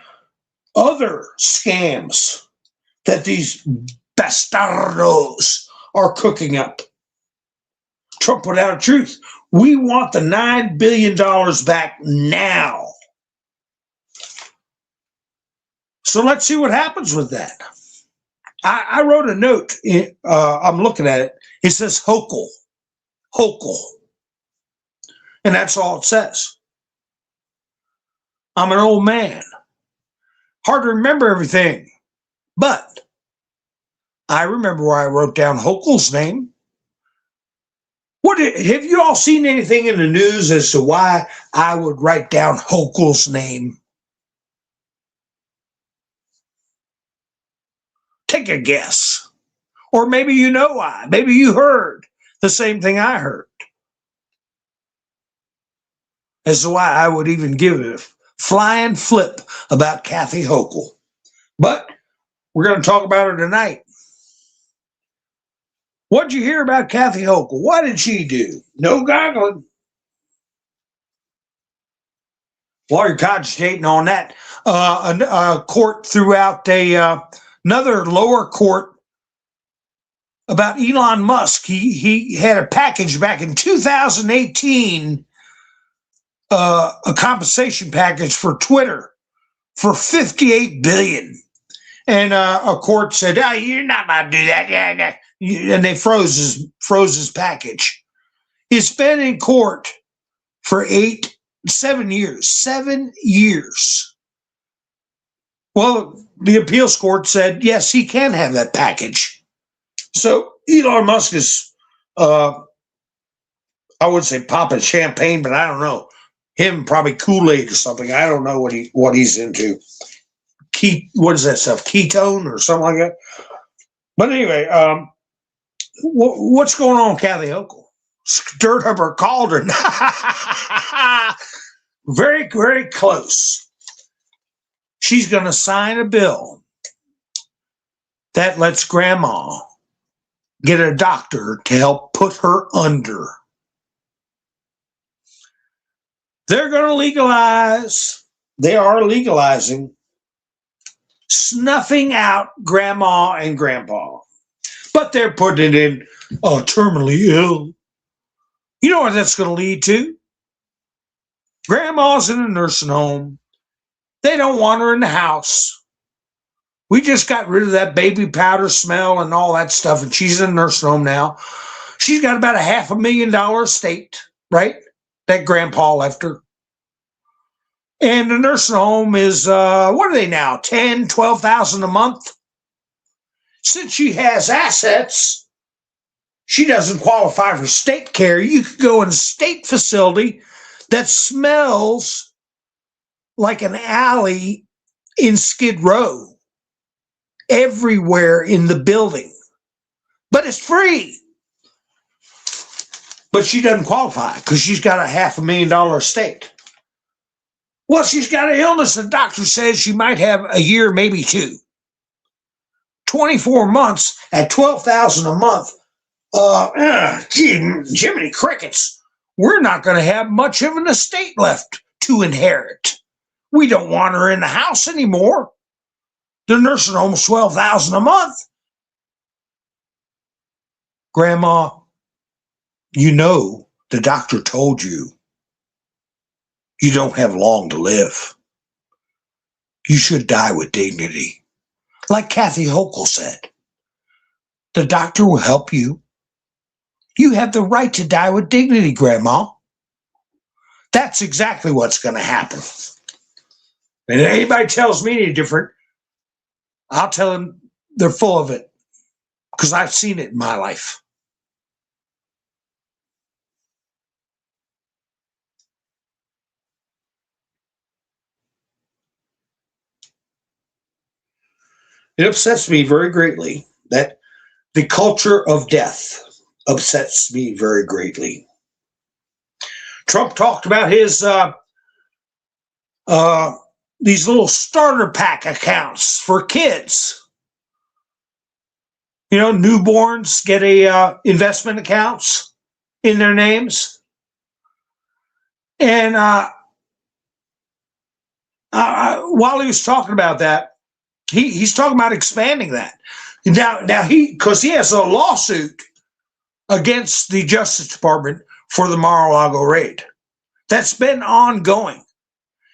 other scams that these bastardos are cooking up. Trump put out a truth. We want the $9 billion back now. So let's see what happens with that. I wrote a note. I'm looking at it. It says Hochul. Hochul. And that's all it says. I'm an old man. Hard to remember everything. But I remember where I wrote down Hochul's name. Have you all seen anything in the news as to why I would write down Hochul's name? Take a guess. Or maybe you know why. Maybe you heard the same thing I heard. As to why I would even give it a flying flip about Kathy Hochul. But we're going to talk about her tonight. What'd you hear about Kathy Hochul? What did she do? No goggling. While you're cogitating on that, a court threw out another lower court about Elon Musk. He had a package back in 2018, a compensation package for Twitter for $58 billion. And a court said, "Oh, you're not allowed to do that." Yeah. And they froze his package. He's been in court for 7 years. 7 years. Well, the appeals court said, yes, he can have that package. So Elon Musk is, I would say popping champagne, but I don't know. Him probably Kool-Aid or something. I don't know what he's into. What is that stuff? Ketone or something like that? But anyway, what's going on with Kathy Hochul? Stirred up her cauldron. Very, very close. She's going to sign a bill that lets grandma get a doctor to help put her under. They're going to legalize, they are legalizing snuffing out grandma and grandpa. But they're putting it in terminally ill. You know what that's going to lead to? Grandma's in a nursing home. They don't want her in the house. We just got rid of that baby powder smell and all that stuff, and she's in a nursing home now. She's got about a $500,000 estate, right? That grandpa left her. And the nursing home is, what are they now, $10,000, $12,000 a month? Since she has assets, she doesn't qualify for state care. You could go in a state facility that smells like an alley in Skid Row everywhere in the building. But it's free. But she doesn't qualify because she's got a $500,000 estate. Well, she's got an illness the doctor says she might have a year, maybe 2. 24 months at $12,000 a month. Jiminy crickets. We're not going to have much of an estate left to inherit. We don't want her in the house anymore. The nursing home's $12,000 a month. Grandma, you know the doctor told you you don't have long to live. You should die with dignity. Like Kathy Hochul said, the doctor will help you. You have the right to die with dignity, Grandma. That's exactly what's going to happen. And if anybody tells me any different, I'll tell them they're full of it. because I've seen it in my life. It upsets me very greatly that the culture of death upsets me very greatly. Trump talked about his these little starter pack accounts for kids. You know, newborns get a investment accounts in their names, and while he was talking about that, he's talking about expanding that. Now because he has a lawsuit against the Justice Department for the Mar-a-Lago raid. That's been ongoing.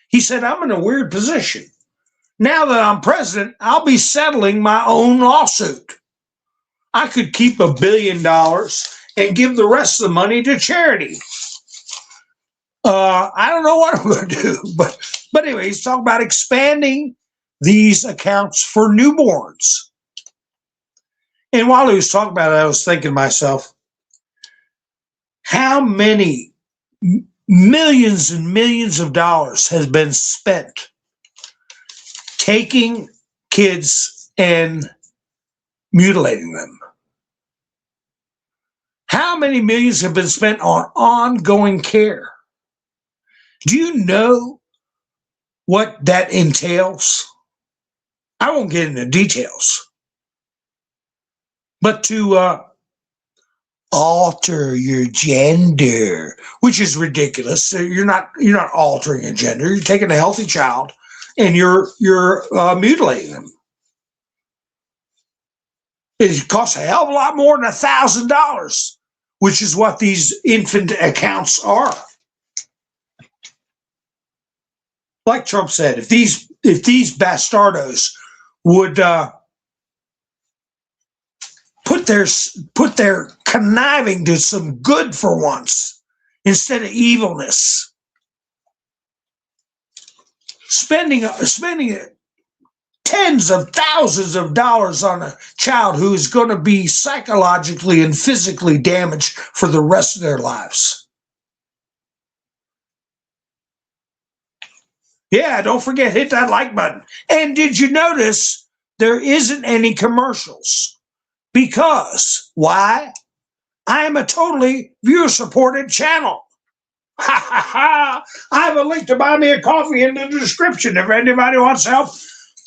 He said, I'm in a weird position. Now that I'm president, I'll be settling my own lawsuit. I could keep $1 billion and give the rest of the money to charity. I don't know what I'm going to do, but anyway, he's talking about expanding these accounts for newborns. And while he was talking about it, I was thinking to myself, how many millions and millions of dollars has been spent taking kids and mutilating them? How many millions have been spent on ongoing care? Do you know what that entails? I won't get into details, but to alter your gender, which is ridiculous. So you're not altering a gender. You're taking a healthy child and you're mutilating them. It costs a hell of a lot more than $1,000, which is what these infant accounts are. Like Trump said, if these bastardos would put their conniving to some good for once instead of evilness, spending tens of thousands of dollars on a child who is going to be psychologically and physically damaged for the rest of their lives. Yeah, don't forget, hit that like button. And did you notice there isn't any commercials? Because, why? I am a totally viewer-supported channel. Ha ha ha! I have a link to buy me a coffee in the description if anybody wants to help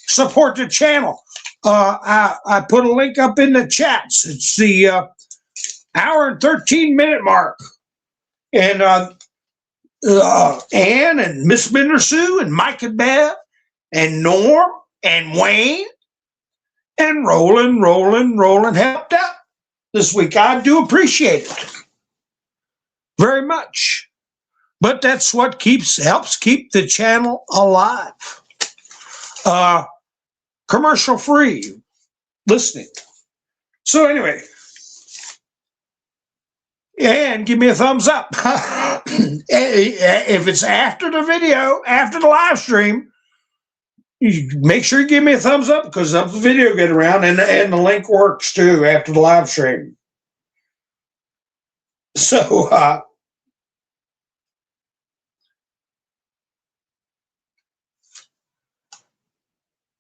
support the channel. I put a link up in the chats. It's the hour and 13-minute mark. And Ann and Miss Bender Sue and Mike and Bev and Norm and Wayne and Roland helped out this week. I do appreciate it very much. But that's what helps keep the channel alive. Commercial free listening. So anyway, and give me a thumbs up. If it's after the video, after the live stream, make sure you give me a thumbs up because the video get around and the link works too after the live stream. So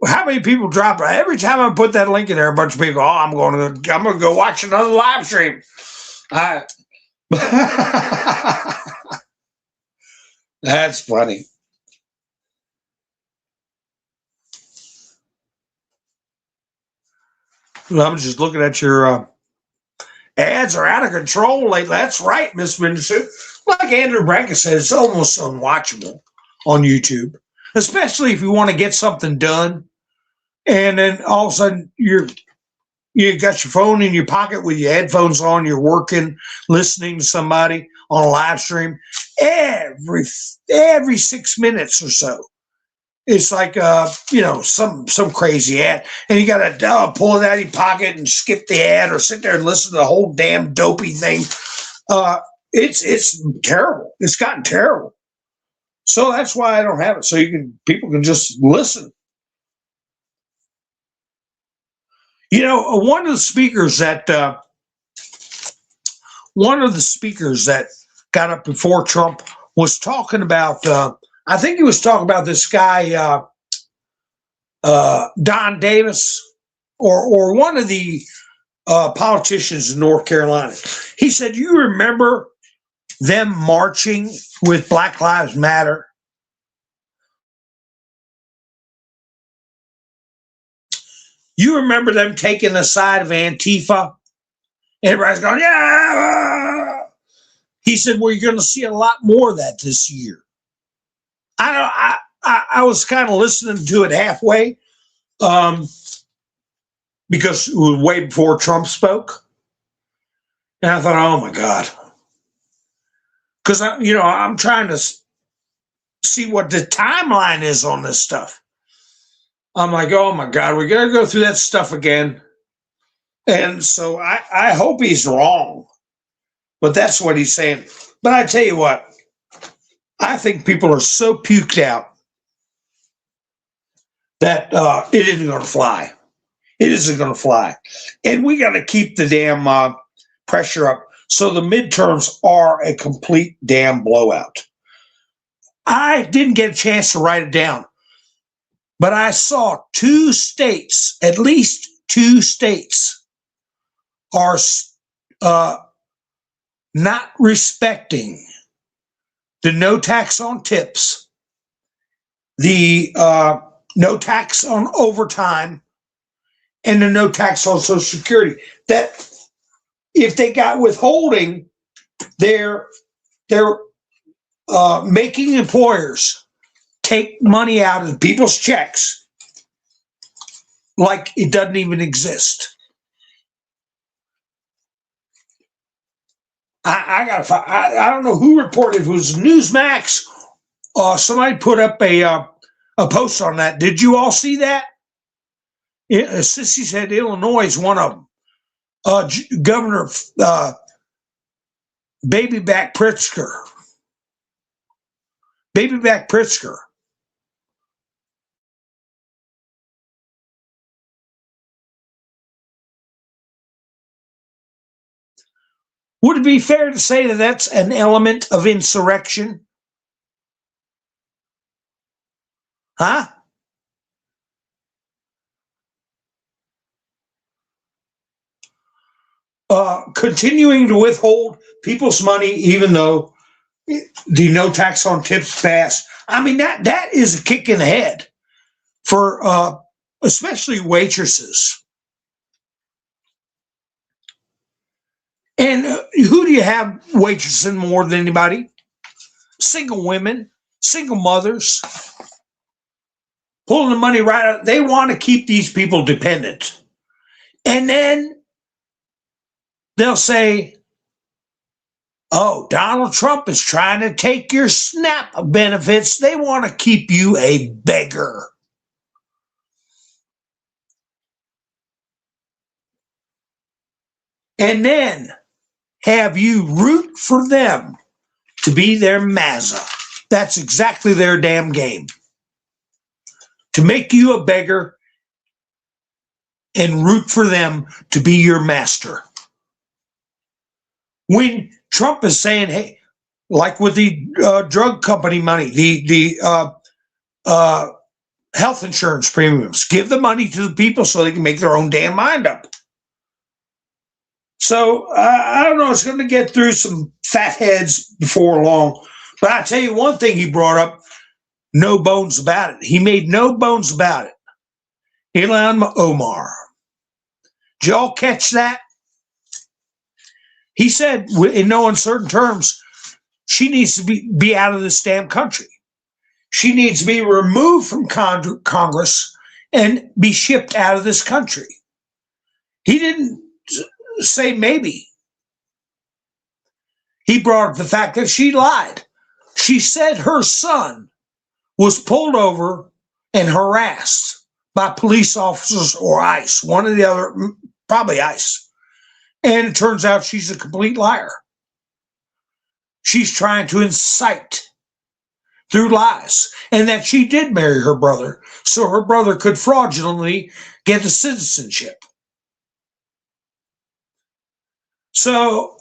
how many people drop it? Every time I put that link in there, a bunch of people, I'm going to go watch another live stream. That's funny. I'm just looking at your ads are out of control lately. That's right, Miss Minnesota. Like Andrew Branca said, it's almost unwatchable on YouTube, especially if you want to get something done. And then all of a sudden you got your phone in your pocket with your headphones on, you're working, listening to somebody on a live stream. Every 6 minutes or so, it's like some crazy ad, and you got to pull it out of your pocket and skip the ad or sit there and listen to the whole damn dopey thing. It's terrible. It's gotten terrible. So that's why I don't have it. So people can just listen. One of the speakers that got up before Trump was talking about. I think he was talking about this guy Don Davis, or one of the politicians in North Carolina. He said, "You remember them marching with Black Lives Matter? You remember them taking the side of Antifa?" Everybody's going, "Yeah." He said, "Well, you're going to see a lot more of that this year." I was kind of listening to it halfway, because it was way before Trump spoke, and I thought, "Oh my God," because I'm trying to see what the timeline is on this stuff. I'm like, "Oh my God, we got to go through that stuff again." And so I hope he's wrong, but that's what he's saying. But I tell you what, I think people are so puked out that it isn't going to fly. It isn't going to fly. And we got to keep the damn pressure up. So the midterms are a complete damn blowout. I didn't get a chance to write it down, but I saw two states, at least two states, are not respecting the no tax on tips, the no tax on overtime, and the no tax on Social Security. That if they got withholding, they're making employers take money out of people's checks like it doesn't even exist. I don't know who reported. It was Newsmax. Somebody put up a post on that. Did you all see that? Sissy said Illinois is one of them. Governor Babyback Pritzker. Babyback Pritzker. Would it be fair to say that that's an element of insurrection? Huh? Continuing to withhold people's money, even though the no tax on tips passed. I mean, that is a kick in the head for especially waitresses. And who do you have waitressing more than anybody? Single women, single mothers, pulling the money right out. They want to keep these people dependent. And then they'll say, "Oh, Donald Trump is trying to take your SNAP benefits. They want to keep you a beggar." And then have you root for them to be their Mazza. That's exactly their damn game. To make you a beggar and root for them to be your master. When Trump is saying, hey, like with the drug company money, the health insurance premiums, give the money to the people so they can make their own damn mind up. So I don't know, it's going to get through some fat heads before long. But I tell you one thing he brought up, no bones about it. He made no bones about it. Ilhan Omar. Did y'all catch that? He said in no uncertain terms, she needs to be out of this damn country. She needs to be removed from Congress and be shipped out of this country. He didn't say maybe. He brought up the fact that she lied. She said her son was pulled over and harassed by police officers or ICE, one or the other, probably ICE. And it turns out she's a complete liar. She's trying to incite through lies, and that she did marry her brother so her brother could fraudulently get the citizenship. So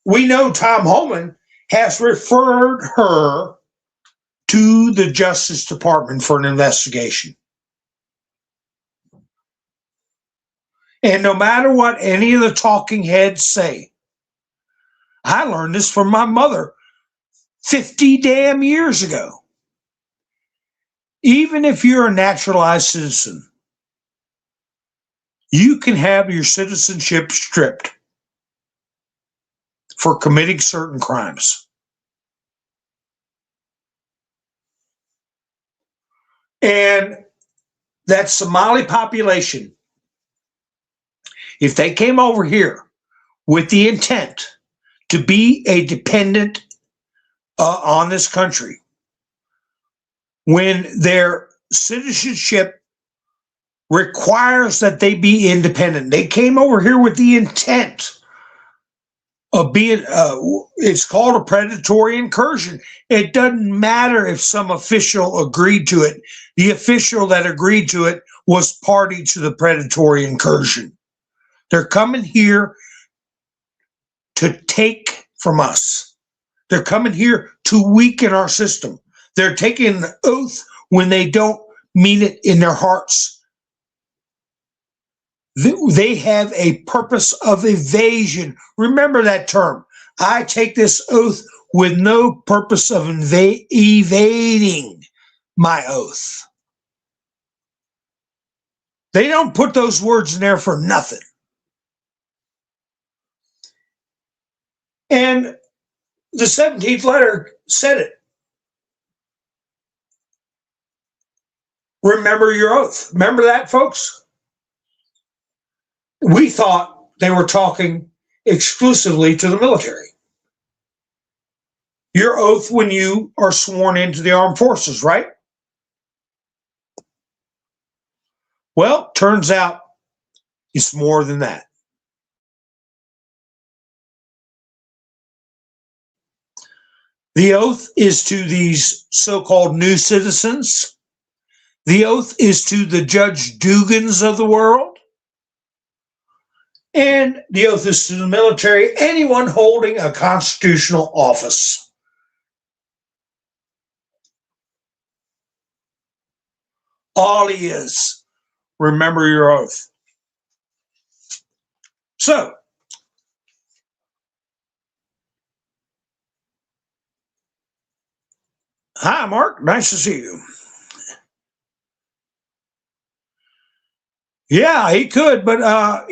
we know Tom Homan has referred her to the Justice Department for an investigation. And no matter what any of the talking heads say, I learned this from my mother 50 damn years ago. Even if you're a naturalized citizen, you can have your citizenship stripped for committing certain crimes. And that Somali population, if they came over here with the intent to be a dependent on this country, when their citizenship requires that they be independent, they came over here with the intent of being, it's called a predatory incursion. It doesn't matter if some official agreed to it. The official that agreed to it was party to the predatory incursion. They're coming here to take from us. They're coming here to weaken our system. They're taking an oath when they don't mean it in their hearts. They have a purpose of evasion. Remember that term. I take this oath with no purpose of evading my oath. They don't put those words in there for nothing. And the 17th letter said it. Remember your oath. Remember that, folks? We thought they were talking exclusively to the military. Your oath when you are sworn into the armed forces, right? Well, turns out it's more than that. The oath is to these so-called new citizens. The oath is to the Judge Dugans of the world. And the oath is to the military, anyone holding a constitutional office. All he is, remember your oath. So, hi, Mark. Nice to see you. Yeah, he could, but,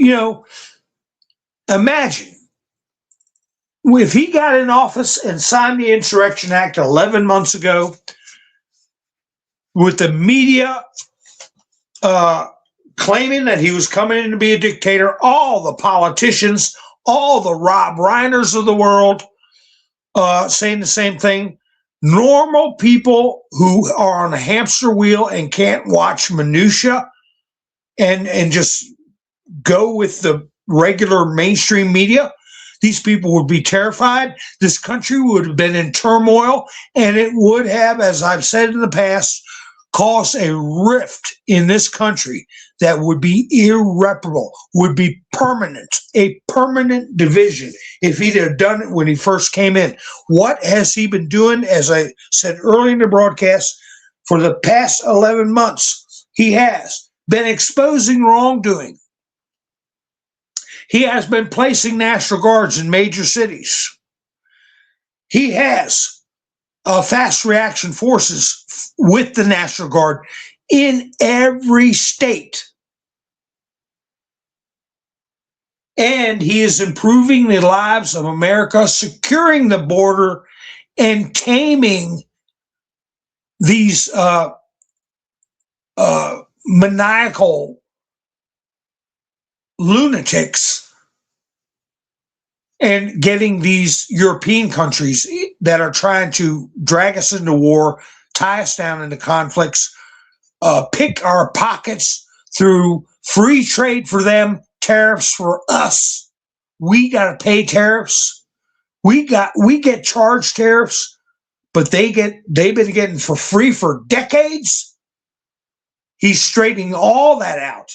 imagine if he got in office and signed the Insurrection Act 11 months ago with the media claiming that he was coming in to be a dictator, all the politicians, all the Rob Reiners of the world saying the same thing. Normal people who are on a hamster wheel and can't watch minutia and just go with the regular mainstream media, these people would be terrified. This country would have been in turmoil, and it would have, as I've said in the past, caused a rift in this country that would be irreparable, would be permanent, a permanent division if he'd have done it when he first came in. What has he been doing? As I said earlier in the broadcast, for the past 11 months, he has been exposing wrongdoing. He has been placing National Guards in major cities. He has fast reaction forces with the National Guard in every state. And he is improving the lives of America, securing the border, and taming these maniacal lunatics and getting these European countries that are trying to drag us into war, tie us down into conflicts, pick our pockets through free trade for them, tariffs for us. We got to pay tariffs. We get charged tariffs, but they've been getting for free for decades. He's straightening all that out.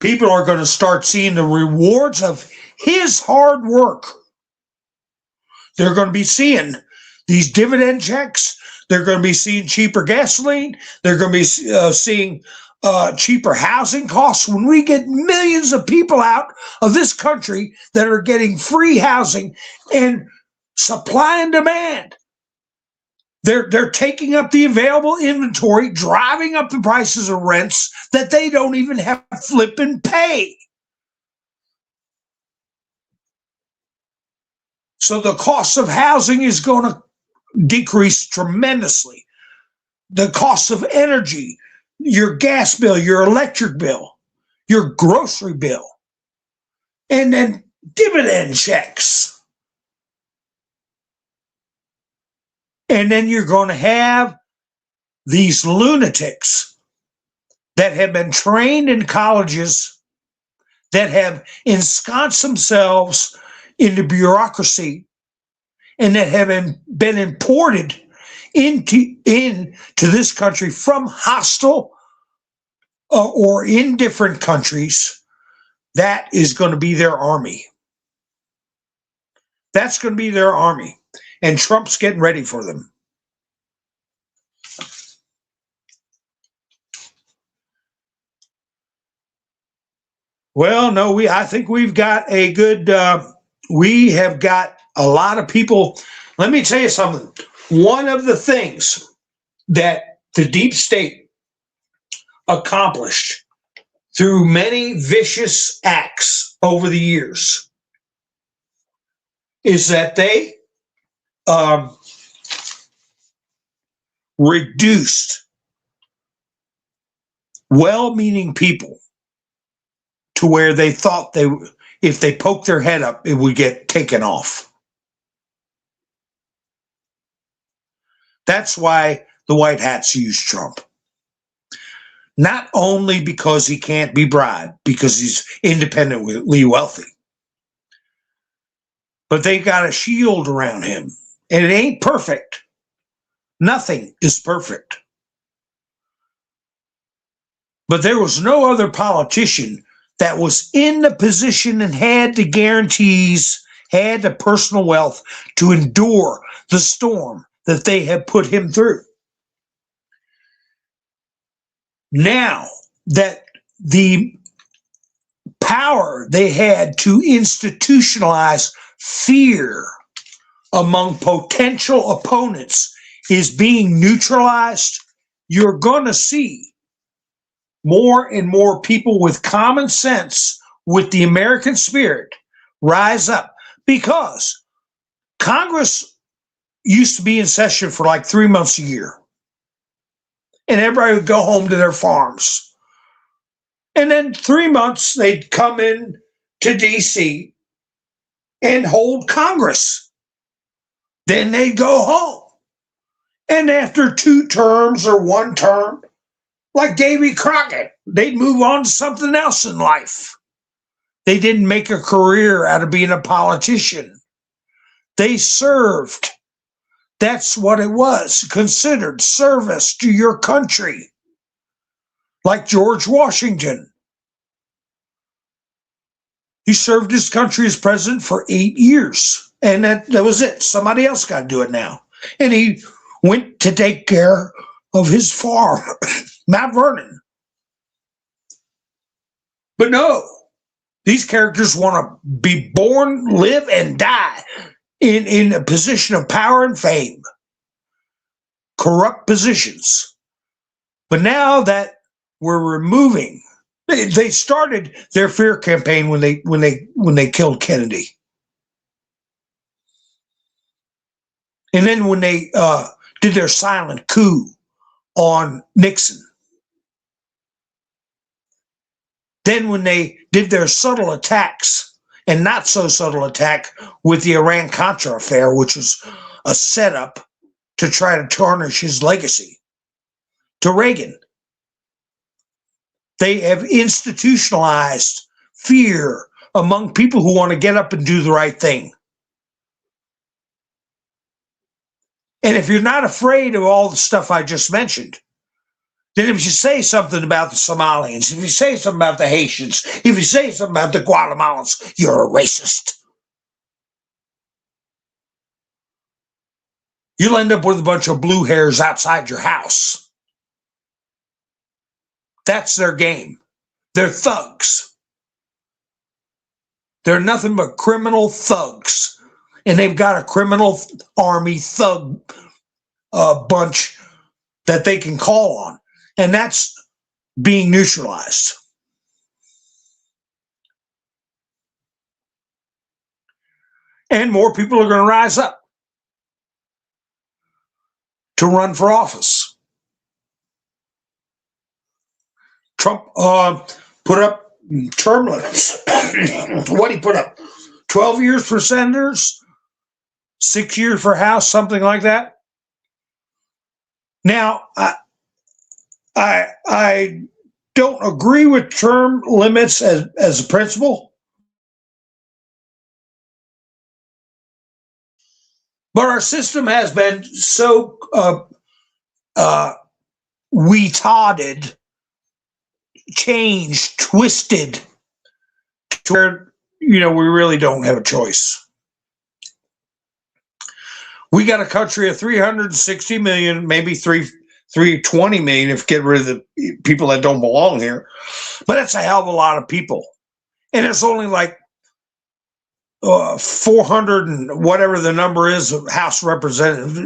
people are going to start seeing the rewards of his hard work. They're going to be seeing these dividend checks. They're going to be seeing cheaper gasoline. They're going to be seeing cheaper housing costs. When we get millions of people out of this country that are getting free housing, and supply and demand, they're taking up the available inventory, driving up the prices of rents that they don't even have to flip and pay. So the cost of housing is going to decrease tremendously. The cost of energy, your gas bill, your electric bill, your grocery bill, and then dividend checks. And then you're going to have these lunatics that have been trained in colleges, that have ensconced themselves into bureaucracy, and that have been imported into this country from hostile or indifferent countries. That is going to be their army. That's going to be their army. And Trump's getting ready for them. Well, no, I think we've got a good, we have got a lot of people. Let me tell you something. One of the things that the deep state accomplished through many vicious acts over the years is that they reduced well-meaning people to where they thought if they poked their head up, it would get taken off. That's why the white hats use Trump. Not only because he can't be bribed, because he's independently wealthy, but they got a shield around him. And it ain't perfect. Nothing is perfect. But there was no other politician that was in the position and had the guarantees, had the personal wealth to endure the storm that they had put him through. Now that the power they had to institutionalize fear among potential opponents is being neutralized, you're going to see more and more people with common sense, with the American spirit, rise up. Because Congress used to be in session for like 3 months a year. And everybody would go home to their farms. And then 3 months, they'd come in to D.C. and hold Congress. Then they'd go home. And after 2 terms or 1 term, like Davy Crockett, they'd move on to something else in life. They didn't make a career out of being a politician. They served. That's what it was, considered service to your country. Like George Washington. He served his country as president for 8 years. And that was it. Somebody else got to do it now. And he went to take care of his farm, Mount Vernon. But no, these characters want to be born, live, and die in a position of power and fame. Corrupt positions. But now that we're removing, they started their fear campaign when they killed Kennedy. And then when they did their silent coup on Nixon. Then when they did their subtle attacks and not so subtle attack with the Iran-Contra affair, which was a setup to try to tarnish his legacy, to Reagan. They have institutionalized fear among people who want to get up and do the right thing. And if you're not afraid of all the stuff I just mentioned, Then if you say something about the Somalians, if you say something about the Haitians, if you say something about the Guatemalans, you're a racist. You'll end up with a bunch of blue hairs outside your house. That's their game. They're thugs. They're nothing but criminal thugs. And they've got a criminal army thug bunch that they can call on. And that's being neutralized. And more people are going to rise up to run for office. Trump put up term limits. What did he put up? 12 years for senators, 6 years for House, something like that. Now, I don't agree with term limits as a principle, but our system has been so retarded, changed, twisted, to where we really don't have a choice. We got a country of 360 million, maybe 320 million if you get rid of the people that don't belong here. But that's a hell of a lot of people. And it's only like 400 and whatever the number is of House representatives,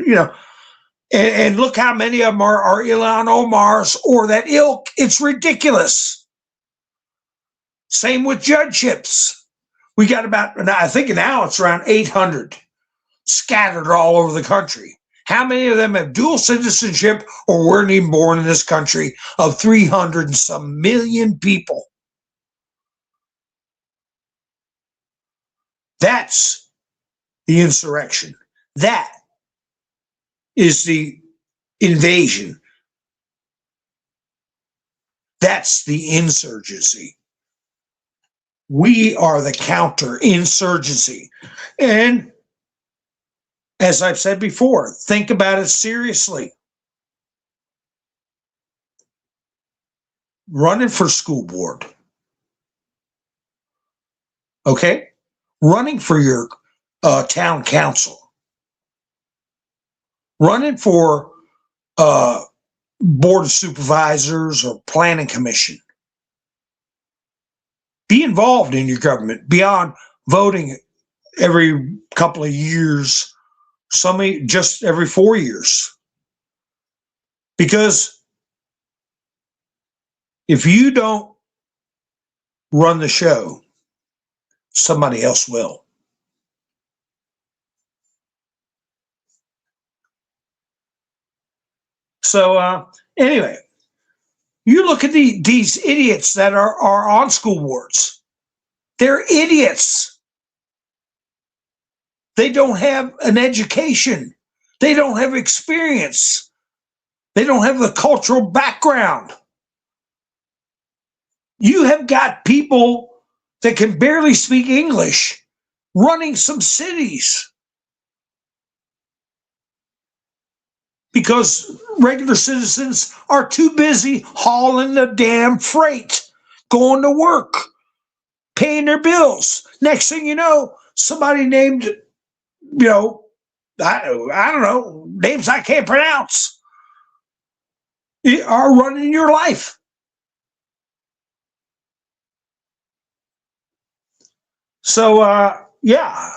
and look how many of them are Ilhan Omar's or that ilk. It's ridiculous. Same with judgeships. We got about, I think now it's around 800 scattered all over the country. How many of them have dual citizenship or weren't even born in this country of 300 and some million people? That's the insurrection. That is the invasion. That's the insurgency. We are the counterinsurgency. And as I've said before, think about it seriously. Running for school board. Okay? Running for your town council. Running for board of supervisors or planning commission. Be involved in your government beyond voting every couple of years. Some just every 4 years. Because if you don't run the show, somebody else will. So anyway, you look at these idiots that are on school boards. They're idiots. They don't have an education. They don't have experience. They don't have the cultural background. You have got people that can barely speak English running some cities because regular citizens are too busy hauling the damn freight, going to work, paying their bills. Next thing you know, somebody named, I don't know, names I can't pronounce, are running your life. So, yeah,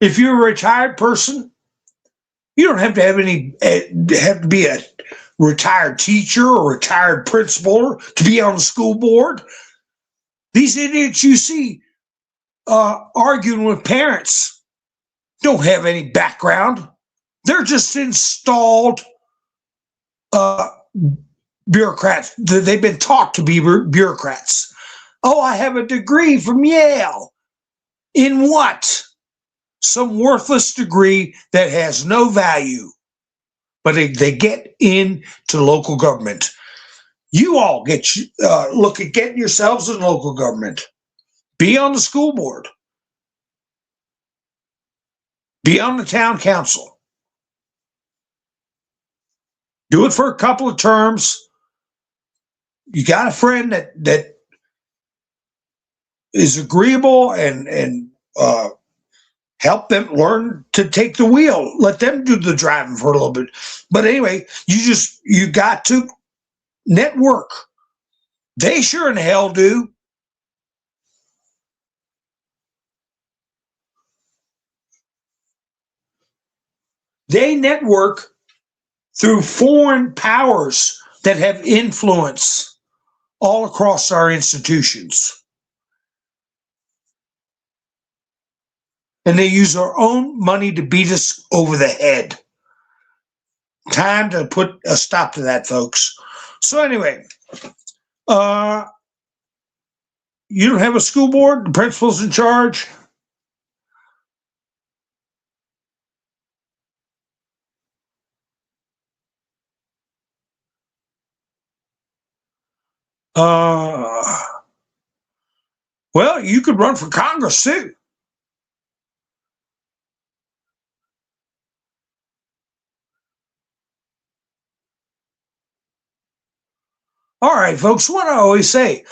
if you're a retired person, you don't have to have to be a retired teacher or retired principal to be on the school board. These idiots you see arguing with parents don't have any background. They're just installed bureaucrats. They've been taught to be bureaucrats. Oh, I have a degree from Yale. In what? Some worthless degree that has no value. But they get into local government. You all look at getting yourselves in local government. Be on the school board. Be on the town council. Do it for a couple of terms. You got a friend that is agreeable, and help them learn to take the wheel. Let them do the driving for a little bit. But anyway, you got to network. They sure in hell do. They network through foreign powers that have influence all across our institutions. And they use our own money to beat us over the head. Time to put a stop to that, folks. So anyway, you don't have a school board? The principal's in charge? Well, you could run for Congress too. All right, folks, what I always say,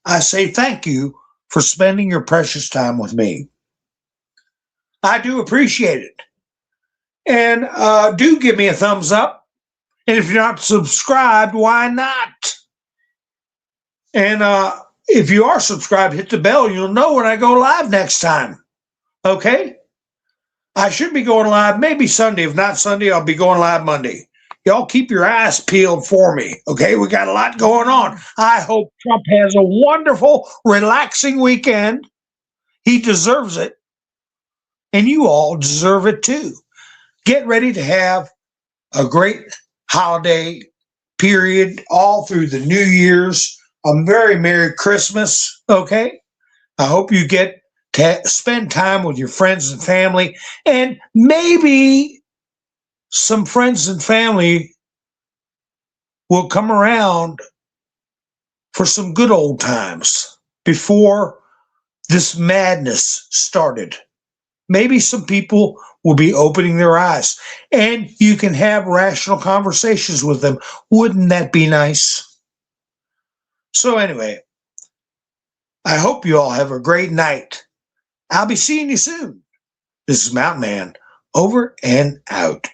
I say thank you for spending your precious time with me. I do appreciate it. And do give me a thumbs up. And if you're not subscribed, why not? And if you are subscribed, hit the bell. You'll know when I go live next time. Okay? I should be going live maybe Sunday. If not Sunday, I'll be going live Monday. Y'all keep your eyes peeled for me. Okay? We got a lot going on. I hope Trump has a wonderful, relaxing weekend. He deserves it. And you all deserve it too. Get ready to have a great holiday period all through the New Year's. A very Merry Christmas. Okay? I hope you get to spend time with your friends and family, and maybe some friends and family will come around for some good old times before this madness started. Maybe some people will be opening their eyes, and you can have rational conversations with them. Wouldn't that be nice? So anyway, I hope you all have a great night. I'll be seeing you soon. This is Mountain Man, over and out.